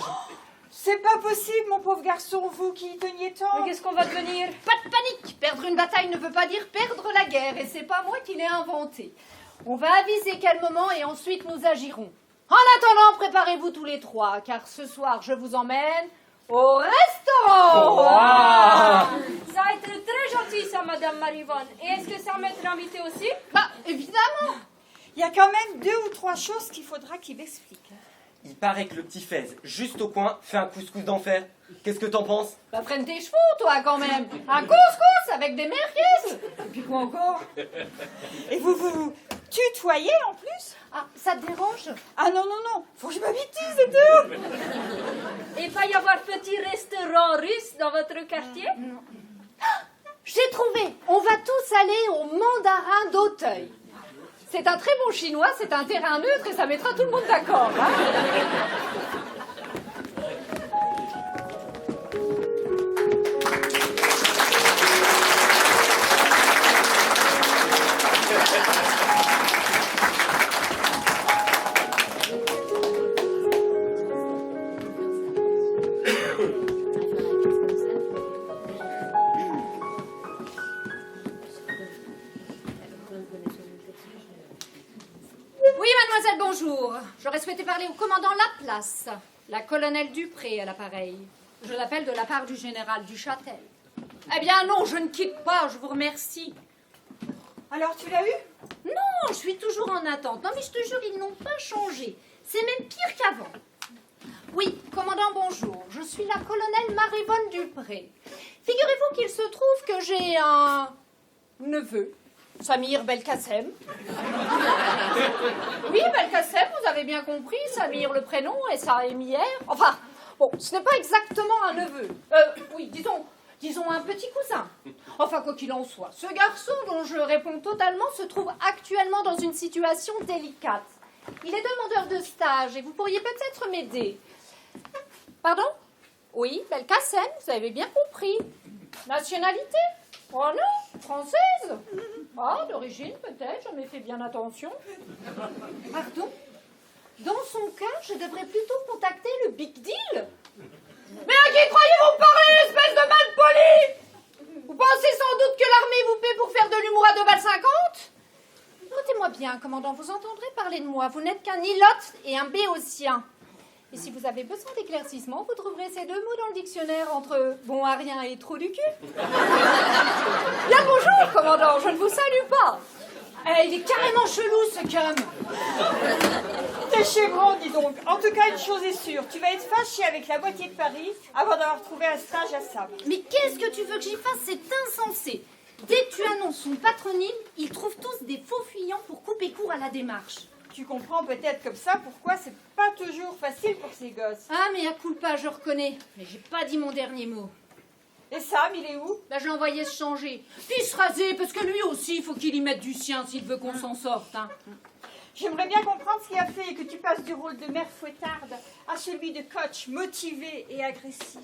C'est pas possible, mon pauvre garçon, vous qui y teniez tant. Mais qu'est-ce qu'on va devenir? Pas de panique. Perdre une bataille ne veut pas dire perdre la guerre, et c'est pas moi qui l'ai inventé. On va aviser calmement et ensuite nous agirons. En attendant, préparez-vous tous les trois, car ce soir, je vous emmène au restaurant. Wow. Ça a été très gentil, ça, Madame Marivonne. Et est-ce que ça m'être invité aussi? Bah, évidemment. Il y a quand même 2 ou 3 choses qu'il faudra qu'il m'explique. Il paraît que le petit Fez, juste au coin, fait un couscous d'enfer. Qu'est-ce que t'en penses? Bah, prenne tes chevaux, toi, quand même. Un couscous avec des merguez. Et puis quoi encore? Et vous tutoyez en plus? Ah, ça te dérange? Ah non, non, non, faut que je m'habitue, c'est tout. Il va y avoir petit restaurant russe dans votre quartier? J'ai trouvé. On va tous aller au Mandarin d'Auteuil. C'est un très bon chinois, c'est un terrain neutre et ça mettra tout le monde d'accord. Hein. Oui, mademoiselle, bonjour. J'aurais souhaité parler au commandant Laplace, la colonelle Dupré à l'appareil. Je l'appelle de la part du général Duchâtel. Eh bien non, je ne quitte pas, je vous remercie. Alors tu l'as eu? Non, je suis toujours en attente. Non, mais je te jure, ils n'ont pas changé. C'est même pire qu'avant. Oui, commandant, bonjour. Je suis la colonelle Marivonne Dupré. Figurez-vous qu'il se trouve que j'ai un neveu, Samir Belkacem. Oui, Belkacem, vous avez bien compris, Samir le prénom et Saïmière. Enfin, bon, ce n'est pas exactement un neveu. Oui, disons un petit cousin. Enfin, quoi qu'il en soit, ce garçon dont je réponds totalement se trouve actuellement dans une situation délicate. Il est demandeur de stage et vous pourriez peut-être m'aider. Pardon? Oui, Belkacem, vous avez bien compris. Nationalité? Oh non, française. Ah, d'origine peut-être, j'en ai fait bien attention. Pardon? Dans son cas, je devrais plutôt contacter le Big Deal. Mais à qui croyez-vous parler, espèce de malpoli? Vous pensez sans doute que l'armée vous paie pour faire de l'humour à 2 balles 50? Écoutez-moi bien, commandant, vous entendrez parler de moi. Vous n'êtes qu'un ilote et un béotien. Et si vous avez besoin d'éclaircissement, vous trouverez ces 2 mots dans le dictionnaire entre bon à rien et trou du cul. Bien bonjour, commandant, je ne vous salue pas. Eh, il est carrément chelou, ce cum. T'es chevron, dis donc. En tout cas, une chose est sûre, tu vas être fâché avec la moitié de Paris avant d'avoir trouvé un stage à Sam. Mais qu'est-ce que tu veux que j'y fasse? C'est insensé. Dès que tu annonces son patronyme, ils trouvent tous des faux fuyants pour couper court à la démarche. Tu comprends peut-être comme ça pourquoi c'est pas toujours facile pour ces gosses. Ah, mais à culpa, je reconnais. Mais j'ai pas dit mon dernier mot. Et Sam, il est où? Bah, je l'ai envoyé se changer. Puis se raser, parce que lui aussi, il faut qu'il y mette du sien s'il veut qu'on s'en sorte. Hein. J'aimerais bien comprendre ce qui a fait que tu passes du rôle de mère fouettarde à celui de coach motivé et agressif.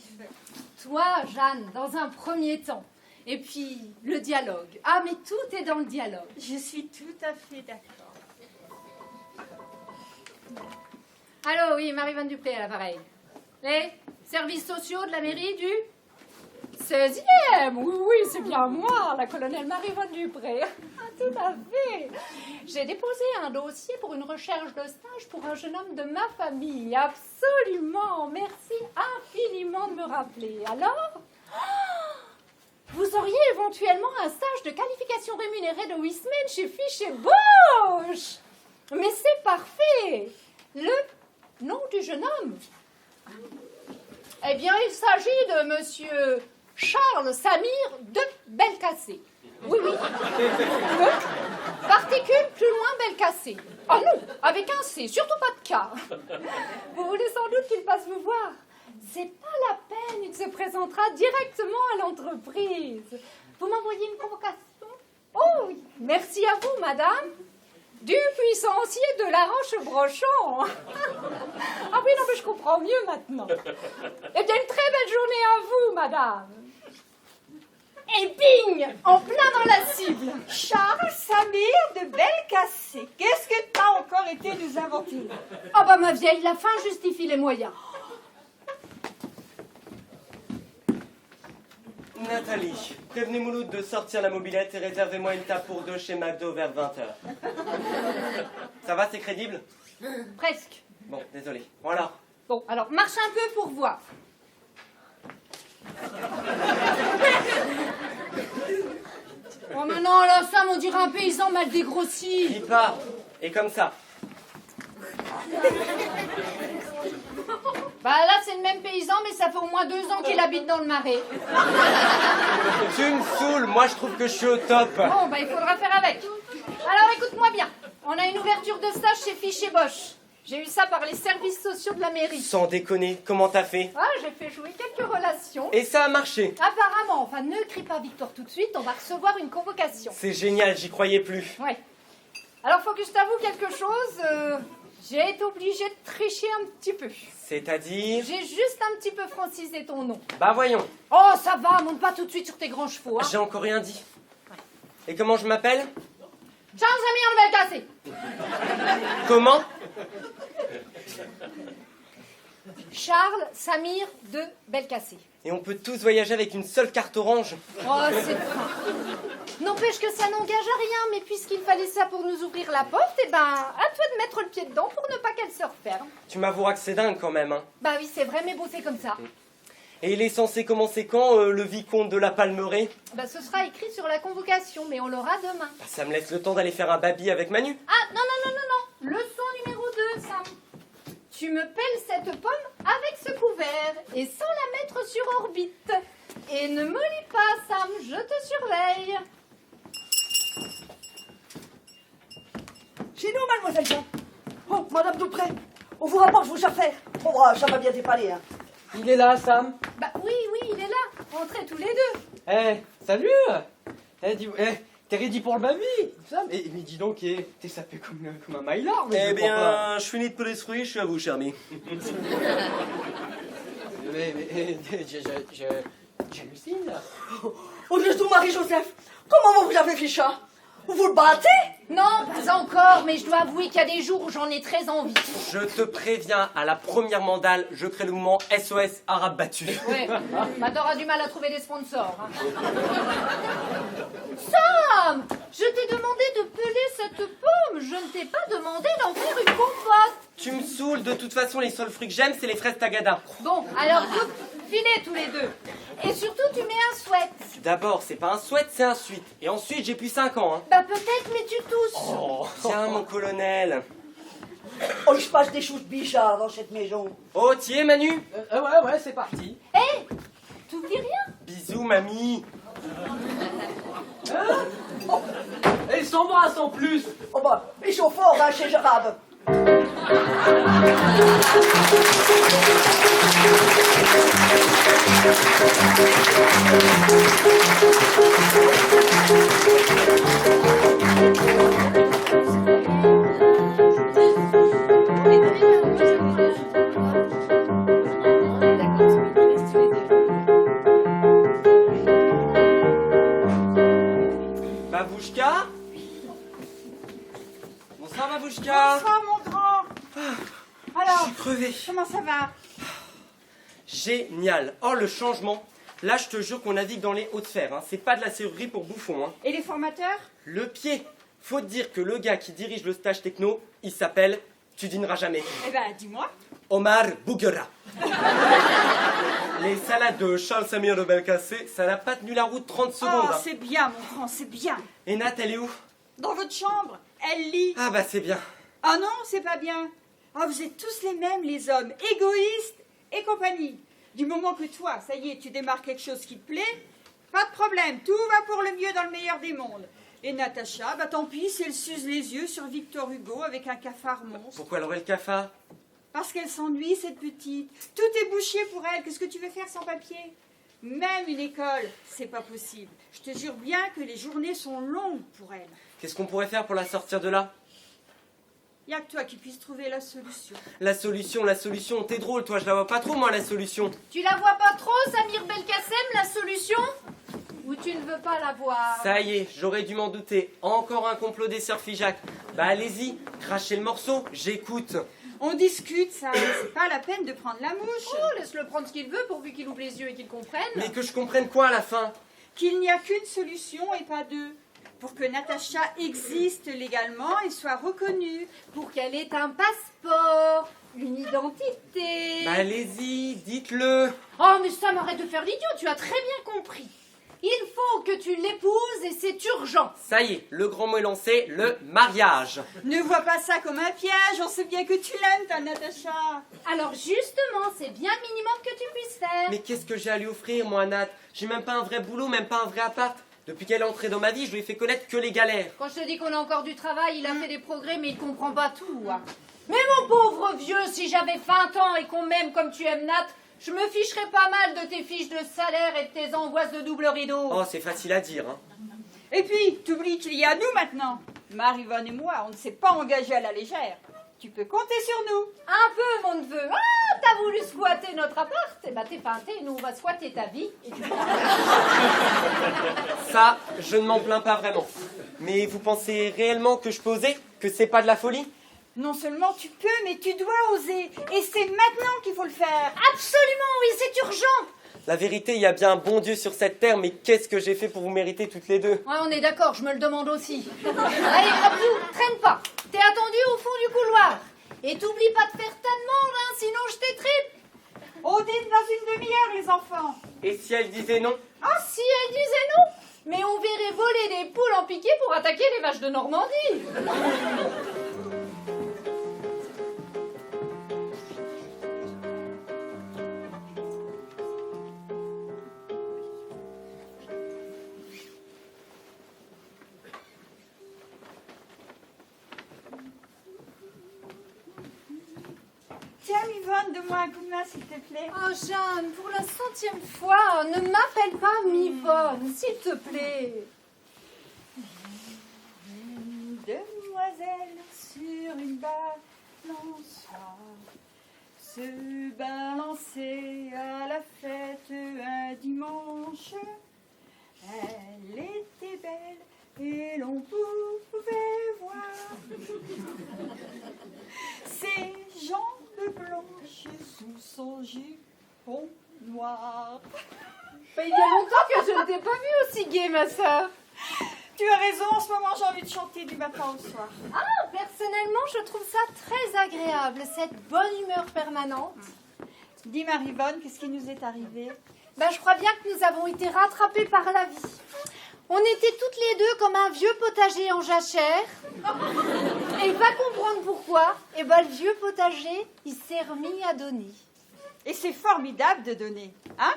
Toi, Jeanne, dans un premier temps. Et puis, le dialogue. Ah, mais tout est dans le dialogue. Je suis tout à fait d'accord. Allô, oui, Marivonne Dupré à l'appareil. Les services sociaux de la mairie du 16e, oui, c'est bien moi, la colonelle Marie-Vonne Dupré. Tout à fait. J'ai déposé un dossier pour une recherche de stage pour un jeune homme de ma famille. Absolument. Merci infiniment de me rappeler. Alors, vous auriez éventuellement un stage de qualification rémunérée de 8 semaines chez Fichet Bosch. Mais c'est parfait. Le nom du jeune homme? Eh bien, il s'agit de monsieur Charles Samir de Belcacé. Oui, oui. Particule plus loin Belcacé. Ah non, avec un C, surtout pas de K. Vous voulez sans doute qu'il passe vous voir. C'est pas la peine, il se présentera directement à l'entreprise. Vous m'envoyez une convocation? Oh oui, merci à vous, madame. Du puissancier de la Roche-Brochon. Ah oui, non, mais je comprends mieux maintenant. Eh bien, une très belle journée à vous, madame. Et bing, en plein dans la cible. Charles Samir de Belcacé. Qu'est-ce que t'as encore été nous inventer? Ah bah ma vieille, la fin justifie les moyens. Nathalie, prévenez Mouloud de sortir la mobilette et réservez-moi une table pour deux chez McDo vers 20h. Ça va, c'est crédible? Presque. Bon, désolé. Bon alors. Bon, alors marche un peu pour voir. Oh mais non, là, Sam, on dirait un paysan mal dégrossi. Dis pas. Et comme ça. Bah là, c'est le même paysan, mais ça fait au moins 2 ans qu'il habite dans le Marais. Tu me saoules, moi je trouve que je suis au top. Bon, bah il faudra faire avec. Alors écoute-moi bien, on a une ouverture de stage chez Fichet Bosch. J'ai eu ça par les services sociaux de la mairie. Sans déconner, comment t'as fait? Ah, j'ai fait jouer quelques relations. Et ça a marché. Apparemment, enfin ne crie pas victoire tout de suite, on va recevoir une convocation. C'est génial, j'y croyais plus. Ouais. Alors faut que je t'avoue quelque chose, j'ai été obligée de tricher un petit peu. C'est-à-dire? J'ai juste un petit peu francisé ton nom. Bah voyons. Oh, ça va, monte pas tout de suite sur tes grands chevaux, hein. J'ai encore rien dit. Et comment je m'appelle? Charles Samir de Belcacé. Comment? Charles Samir de Belcacé. Et on peut tous voyager avec une seule carte orange? Oh, c'est fin. N'empêche que ça n'engage à rien, mais puisqu'il fallait ça pour nous ouvrir la porte, eh ben, à toi de mettre le pied dedans pour ne pas qu'elle se referme. Tu m'avoueras que c'est dingue quand même, hein. Bah oui, c'est vrai, mais bon, c'est comme ça. Et il est censé commencer quand, le vicomte de la Palmeraie? Bah ce sera écrit sur la convocation, mais on l'aura demain. Bah, ça me laisse le temps d'aller faire un baby avec Manu. Ah, non, non, non, non, non. Leçon numéro 2, Sam. Tu me pelles cette pomme avec ce couvert et sans la mettre sur orbite. Et ne me lis pas, Sam, je te surveille. Chez nous, mademoiselle Jean. Oh, madame Dupré, on vous rapporte vos affaires. Oh, ça va bien dépanner, hein. Il est là, Sam. Bah oui, il est là. Entrez tous les deux. Eh, salut. T'es ready pour le baby, Sam? Mais dis donc, t'es sapé comme un maillard. mais Eh je comprends pas. bien, je suis né de peu fruits, je suis à vous, cher ami. J'hallucine, là. Oh, Dieu tout, Marie-Joseph, comment vous avez fait ça? Vous le battez? Non, pas encore, mais je dois avouer qu'il y a des jours où j'en ai très envie. Je te préviens, à la première mandale, je crée le mouvement SOS Arabe battu. Ouais, bah t'auras du mal à trouver des sponsors. Hein. Sam, je t'ai demandé de peler cette pomme, je ne t'ai pas demandé d'en faire une compote. Tu me saoules, de toute façon, les seuls fruits que j'aime, c'est les fraises Tagada. Bon, alors coupe, filez tous les deux. Et surtout, tu mets un sweat. D'abord, c'est pas un sweat, c'est un suite. Et ensuite, j'ai plus 5 ans, hein. Bah peut-être, mais tu tousses. Oh, tiens, mon colonel. Oh, il se passe des choses bizarres dans cette maison. Oh, t'y es, Manu? Ouais, c'est parti. Hé, t'oublies rien? Bisous, mamie. Et ils s'embrassent en plus. Oh, bah, ils sont forts, hein, ces Arabes. Babouchka? Bonsoir, Babouchka. Bonsoir, mon grand. Je Alors, suis crevé. comment ça va? Génial. Oh, le changement. Là, je te jure qu'on navigue dans les hautes sphères. Hein. C'est pas de la serrurerie pour bouffons. Hein. Et les formateurs? Le pied. Faut te dire que le gars qui dirige le stage techno, il s'appelle Tu dîneras jamais. Eh ben, dis-moi. Omar Bouguera. Les salades de Charles Samir de Belkacé, ça n'a pas tenu la route 30 secondes. Oh, hein. c'est bien, mon grand, c'est bien. Et Nat, elle est où? Dans votre chambre, elle lit. Ah bah c'est bien. Ah non, c'est pas bien. Ah, vous êtes tous les mêmes, les hommes, égoïstes et compagnie. Du moment que toi, ça y est, tu démarres quelque chose qui te plaît, pas de problème, tout va pour le mieux dans le meilleur des mondes. Et Natacha, bah tant pis si elle s'use les yeux sur Victor Hugo avec un cafard monstre. Pourquoi elle aurait le cafard? Parce qu'elle s'ennuie, cette petite. Tout est bouché pour elle. Qu'est-ce que tu veux faire sans papier? Même une école, c'est pas possible. Je te jure bien que les journées sont longues pour elle. Qu'est-ce qu'on pourrait faire pour la sortir de là? Y a que toi qui puisses trouver la solution. La solution, t'es drôle toi, je la vois pas trop moi la solution. Tu la vois pas trop, Samir Belkacem, la solution? Ou tu ne veux pas la voir? Ça y est, j'aurais dû m'en douter. Encore un complot des sœurs Figeac. Bah allez-y, crachez le morceau, j'écoute. On discute, ça. C'est pas la peine de prendre la mouche. Oh, laisse-le prendre ce qu'il veut pourvu qu'il ouvre les yeux et qu'il comprenne. Mais que je comprenne quoi à la fin? Qu'il n'y a qu'une solution et pas deux. Pour que Natacha existe légalement et soit reconnue. Pour qu'elle ait un passeport, une identité. Bah allez-y, dites-le. Oh, mais ça m'arrête de faire l'idiot, tu as très bien compris. Il faut que tu l'épouses et c'est urgent. Ça y est, le grand mot est lancé, le mariage. Ne vois pas ça comme un piège. On sait bien que tu l'aimes, ta Natacha. Alors justement, c'est bien le minimum que tu puisses faire. Mais qu'est-ce que j'ai à lui offrir moi Nat? J'ai même pas un vrai boulot, même pas un vrai appart. Depuis qu'elle est entrée dans ma vie, je lui ai fait connaître que les galères. Quand je te dis qu'on a encore du travail, il a fait des progrès, mais il comprend pas tout. Hein. Mais mon pauvre vieux, si j'avais 20 ans et qu'on m'aime comme tu aimes Nat, je me ficherais pas mal de tes fiches de salaire et de tes angoisses de double rideau. Oh, c'est facile à dire, hein. Et puis, t'oublies qu'il y a nous maintenant. Marie-Vonne et moi, on ne s'est pas engagés à la légère. Tu peux compter sur nous. Un peu, mon neveu. Ah, t'as voulu squatter notre appart? Eh ben, t'es peinté, nous, on va squatter ta vie. Et tu... Ça, je ne m'en plains pas vraiment. Mais vous pensez réellement que je peux oser? Que c'est pas de la folie? Non seulement tu peux, mais tu dois oser. Et c'est maintenant qu'il faut le faire. Absolument, oui, c'est urgent. La vérité, il y a bien un bon Dieu sur cette terre, mais qu'est-ce que j'ai fait pour vous mériter toutes les deux? Ouais, on est d'accord, je me le demande aussi. Allez, Abdou, traîne pas. T'es attendu au fond du couloir. Et t'oublie pas de faire ta demande, hein, sinon je t'étripe. On dîne dans une demi-heure, les enfants. Et si elle disait non? Ah, si elle disait non. Mais on verrait voler des poules en piqué pour attaquer les vaches de Normandie. Tiens, Mivonne, donne-moi un coup de main, s'il te plaît. Oh, Jeanne, pour la 100e fois, ne m'appelle pas Mivonne, s'il te plaît. Demoiselle sur une balançoire, se balancer à la fête un dimanche. Elle était belle et l'on pouvait voir ses jambes blanches sous son jupon noir. Il y a longtemps que je ne t'ai pas vue aussi gaie, ma sœur. Tu as raison, en ce moment j'ai envie de chanter du matin au soir. Ah, personnellement, je trouve ça très agréable, cette bonne humeur permanente. Dis Marie-Vonne, qu'est-ce qui nous est arrivé? Je crois bien que nous avons été rattrapés par la vie. On était toutes les deux comme un vieux potager en jachère. Et va comprendre pourquoi. Le vieux potager, il s'est remis à donner. Et c'est formidable de donner, hein?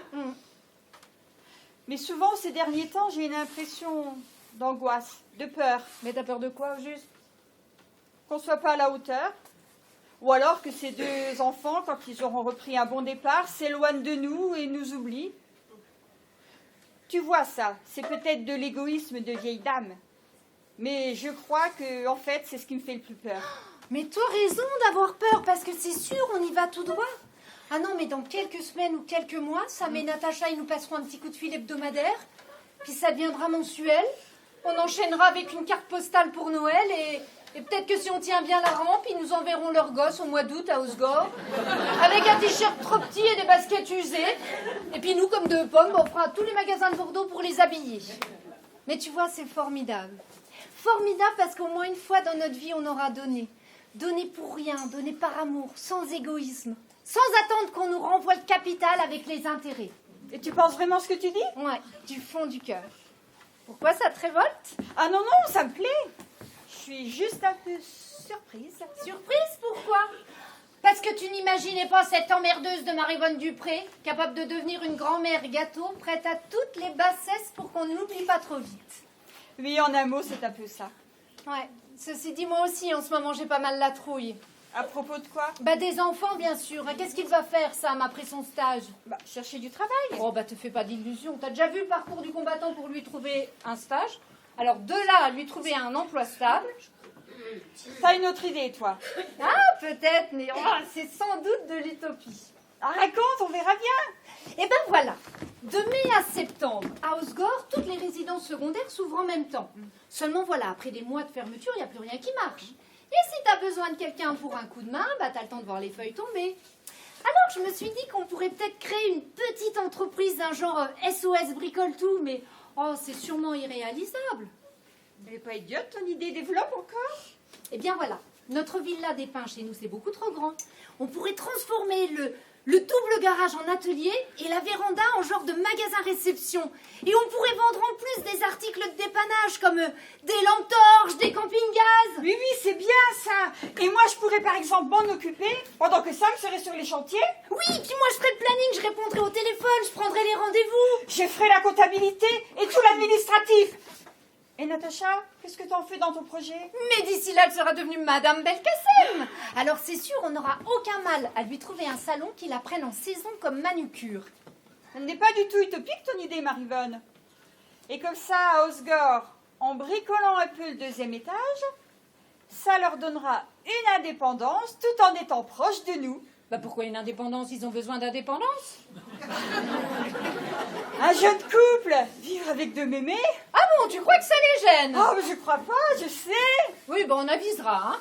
Mais souvent, ces derniers temps, j'ai une impression d'angoisse, de peur. Mais t'as peur de quoi, au juste? Qu'on ne soit pas à la hauteur. Ou alors que ces deux enfants, quand ils auront repris un bon départ, s'éloignent de nous et nous oublient. Tu vois ça, c'est peut-être de l'égoïsme de vieille dame. Mais je crois que, en fait, c'est ce qui me fait le plus peur. Mais t'as raison d'avoir peur, parce que c'est sûr, on y va tout droit. Ah non, mais dans quelques semaines ou quelques mois, Sam et Natacha, ils nous passeront un petit coup de fil hebdomadaire, puis ça deviendra mensuel. On enchaînera avec une carte postale pour Noël et Et peut-être que si on tient bien la rampe, ils nous enverront leurs gosses au mois d'août à Osgore, avec un t-shirt trop petit et des baskets usées. Et puis nous, comme deux pommes, on fera tous les magasins de Bordeaux pour les habiller. Mais tu vois, c'est formidable. Formidable parce qu'au moins une fois dans notre vie, on aura donné. Donné pour rien, donné par amour, sans égoïsme. Sans attendre qu'on nous renvoie le capital avec les intérêts. Et tu penses vraiment ce que tu dis? Ouais, du fond du cœur. Pourquoi ça te révolte? Ah non, non, ça me plaît. Je suis juste un peu surprise. Surprise, pourquoi? Parce que tu n'imaginais pas cette emmerdeuse de Marie-Vonne Dupré, capable de devenir une grand-mère gâteau, prête à toutes les bassesses pour qu'on ne l'oublie pas trop vite. Oui, en un mot, c'est un peu ça. Ouais, ceci dit, moi aussi, en ce moment, j'ai pas mal la trouille. À propos de quoi? Bah, des enfants, bien sûr. Qu'est-ce qu'il va faire, Sam, après son stage? Bah, chercher du travail. Oh, bah, te fais pas d'illusions. T'as déjà vu le parcours du combattant pour lui trouver un stage? Alors, de là à lui trouver un emploi stable... T'as une autre idée, toi? Ah, peut-être, mais oh, c'est sans doute de l'utopie. Ah, raconte, on verra bien. Eh ben voilà, de mai à septembre, à Osgore, toutes les résidences secondaires s'ouvrent en même temps. Seulement voilà, après des mois de fermeture, il n'y a plus rien qui marche. Et si t'as besoin de quelqu'un pour un coup de main, bah t'as le temps de voir les feuilles tomber. Alors je me suis dit qu'on pourrait peut-être créer une petite entreprise d'un genre SOS bricole tout, mais oh, c'est sûrement irréalisable. Elle est pas idiote, ton idée, développe encore. Eh bien voilà, notre villa des Pins chez nous, c'est beaucoup trop grand. On pourrait transformer le double garage en atelier et la véranda en genre de magasin-réception. Et on pourrait vendre en plus des articles de dépannage comme des lampes torches, des camping-gaz. Oui, oui, c'est bien ça. Et moi, je pourrais par exemple m'en occuper pendant que Sam serait sur les chantiers. Oui, puis moi je ferais le planning, je répondrais au téléphone, je prendrais les rendez-vous. Je ferai la comptabilité et tout l'administratif. Et Natacha, qu'est-ce que t'en fais dans ton projet? Mais d'ici là, elle sera devenue Madame Belkacem. Alors c'est sûr, on n'aura aucun mal à lui trouver un salon qui la prenne en saison comme manucure. Elle n'est pas du tout utopique, ton idée, Marie-Vonne. Et comme ça, à Osgore, en bricolant un peu le deuxième étage, ça leur donnera une indépendance tout en étant proche de nous. Bah pourquoi une indépendance? Ils ont besoin d'indépendance. Un jeune couple, vivre avec deux mémés. Ah bon, tu crois que ça les gêne? Oh, mais je crois pas, je sais. Oui, bon, on avisera, hein.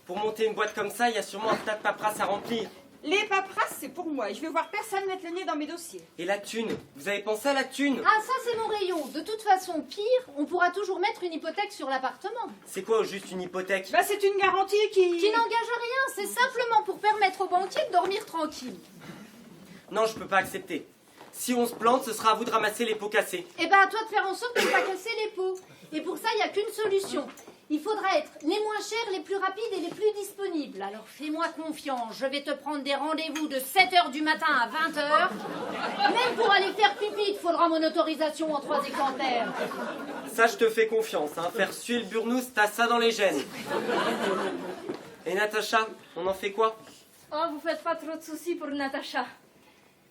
Pour monter une boîte comme ça, il y a sûrement un tas de paperasse à remplir. Les paperasses, c'est pour moi. Et je vais voir personne mettre le nez dans mes dossiers. Et la thune? Vous avez pensé à la thune? Ah, ça c'est mon rayon. De toute façon, pire, on pourra toujours mettre une hypothèque sur l'appartement. C'est quoi au juste une hypothèque? Bah, c'est une garantie qui... Qui n'engage rien, c'est simplement pour permettre au banquier de dormir tranquille. Non, je peux pas accepter. Si on se plante, ce sera à vous de ramasser les pots cassés. Eh ben, à toi de faire en sorte de ne pas casser les pots. Et pour ça, il n'y a qu'une solution. Il faudra être les moins chers, les plus rapides et les plus disponibles. Alors fais-moi confiance, je vais te prendre des rendez-vous de 7h du matin à 20h. Même pour aller faire pipi, il te faudra mon autorisation en 3 exemplaires. Ça, je te fais confiance, hein. Faire suer le burnous, t'as ça dans les gènes. Et Natacha, on en fait quoi? Oh, vous faites pas trop de soucis pour Natacha.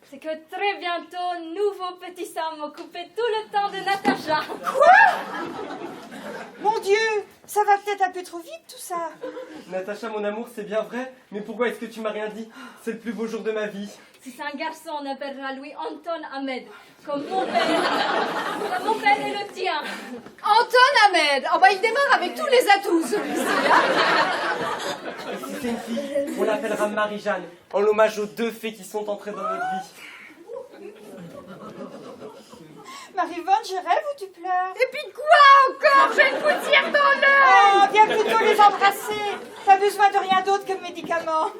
C'est que très bientôt, nouveau petit Sam m'occuper tout le temps de Natacha. Mon Dieu, ça va peut-être un peu trop vite, tout ça. Natacha, mon amour, c'est bien vrai, mais pourquoi est-ce que tu m'as rien dit? C'est le plus beau jour de ma vie. Si c'est un garçon, on appellera lui Anton Ahmed. Comme mon père. Comme mon père et le tien. Anton Ahmed. Oh bah il démarre avec tous les atouts celui-ci. Hein. Et si c'est une fille, on l'appellera Marie-Jeanne, en l'hommage aux 2 fées qui sont entrées dans notre vie. Marie-Vonne, je rêve ou tu pleures? Et puis quoi encore? J'ai une poussière dans l'œil. Oh, viens plutôt les embrasser. T'as besoin de rien d'autre que de médicaments.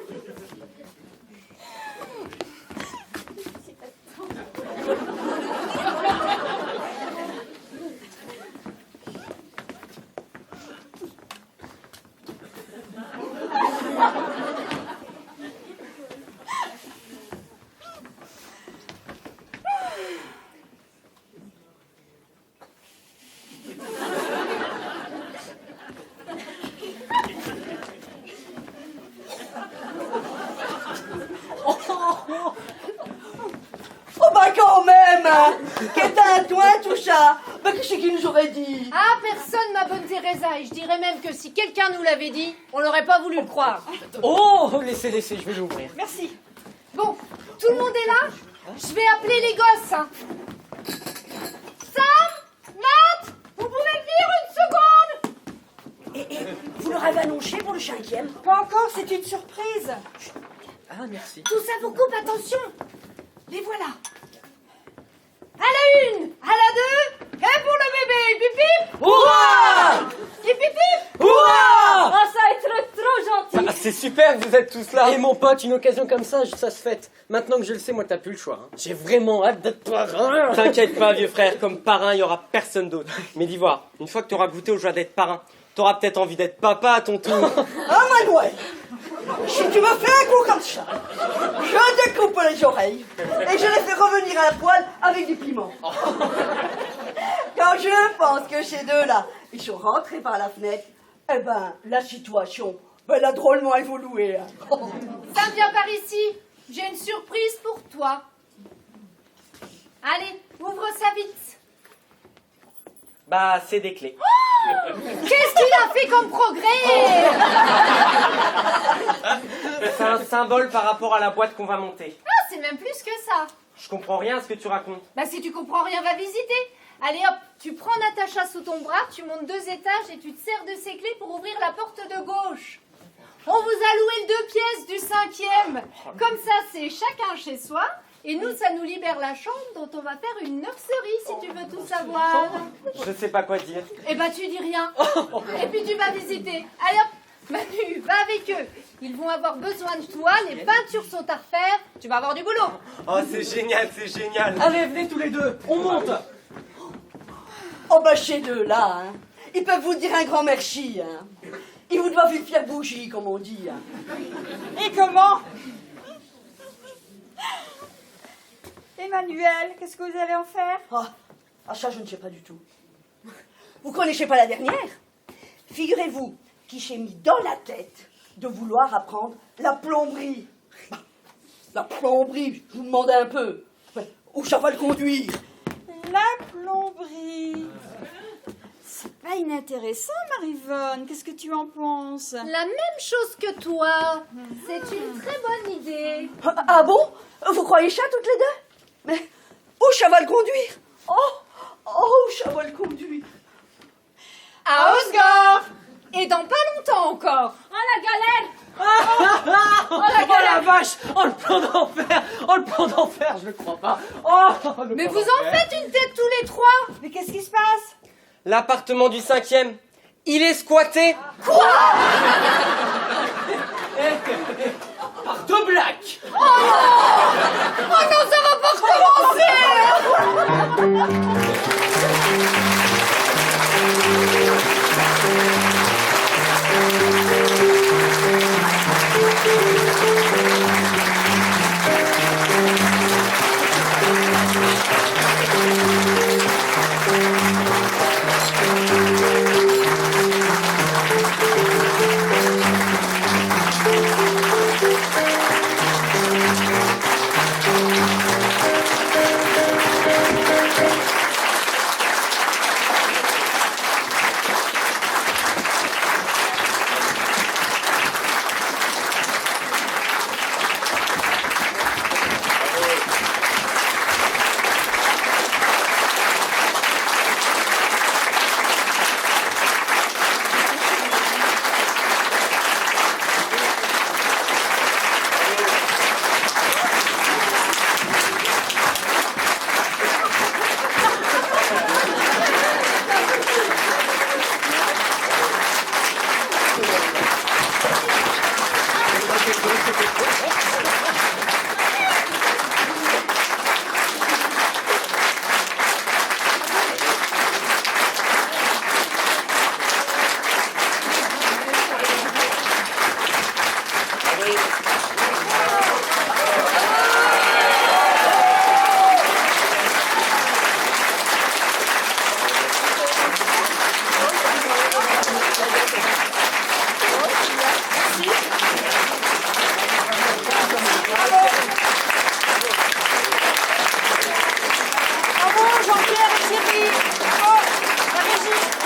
Oh bah quand même! Qu'est-ce à toi tout ça? Mais qu'est-ce qu'il nous aurait dit? Ah, personne, ma bonne Teresa, et je dirais même que si quelqu'un nous l'avait dit, on n'aurait pas voulu le croire. Oh, laissez, je vais l'ouvrir. Merci. Bon, tout le monde est là? Je vais appeler les gosses. Hein. Sam, Matt, vous pouvez venir une seconde? Et vous leur avez annoncé pour le 5e? Pas encore, c'est une surprise. Ah, merci. Tout ça vous coupe, attention. Les voilà. À la 1, à la 2, et pour le bébé, pip pip. Hurrah! Pip pip pip. Hurrah! Oh, ça va être trop gentil. Ah, c'est super que vous êtes tous là. Et mon pote, une occasion comme ça se fête. Maintenant que je le sais, moi, t'as plus le choix. Hein. J'ai vraiment hâte d'être parrain. T'inquiète pas, vieux frère, comme parrain, il y aura personne d'autre. Mais d'Ivoire, une fois que tu auras goûté aux joies d'être parrain, t'auras peut-être envie d'être papa à ton tour. Ah, Manuel, si tu me fais un coup comme ça, je découpe les oreilles et je les fais revenir à la poêle avec du piment. Quand je pense que ces deux-là, ils sont rentrés par la fenêtre, eh ben, la situation, elle a drôlement évolué. Hein. Sam, viens par ici. J'ai une surprise pour toi. Allez, ouvre ça vite. Bah, c'est des clés. Qu'est-ce qu'il a fait comme progrès? C'est un symbole par rapport à la boîte qu'on va monter. Ah, c'est même plus que ça. Je comprends rien à ce que tu racontes. Bah si tu comprends rien, va visiter. Allez hop, tu prends Natacha sous ton bras, tu montes 2 étages et tu te sers de ces clés pour ouvrir la porte de gauche. On vous a loué 2 pièces du 5e. Comme ça, c'est chacun chez soi. Et nous, ça nous libère la chambre dont on va faire une nurserie, si tu veux tout savoir. Je sais pas quoi dire. Eh ben, tu dis rien. Et puis tu vas visiter. Allez hop, Manu, va avec eux. Ils vont avoir besoin de toi, les peintures sont à refaire. Tu vas avoir du boulot. Oh, c'est génial, c'est génial. Allez, venez tous les deux, on monte. Oh bah ces deux-là, hein, ils peuvent vous dire un grand merci. Hein. Ils vous doivent une fière bougie, comme on dit. Hein. Et comment? Emmanuel, qu'est-ce que vous allez en faire? Ah, ça, je ne sais pas du tout. Vous connaissez pas la dernière? Figurez-vous qu'il s'est mis dans la tête de vouloir apprendre la plomberie. Bah, la plomberie, je vous demandais un peu. Où ça va le conduire? La plomberie. C'est pas inintéressant, Marivonne. Qu'est-ce que tu en penses? La même chose que toi. C'est une très bonne idée. Ah bon? Vous croyez ça toutes les deux? Mais où ça va le conduire? Où ça va le conduire? À Osgore. Et dans pas longtemps encore. Oh, la galère. Oh la vache! Oh le plan d'enfer, je le crois pas. Mais vous en faites une tête tous les 3. Mais qu'est-ce qui se passe? L'appartement du 5e, il est squatté. Par 2 blacks. Oh non, ça va pas recommencer. Bravo, Jean-Pierre et Thierry. Brigitte.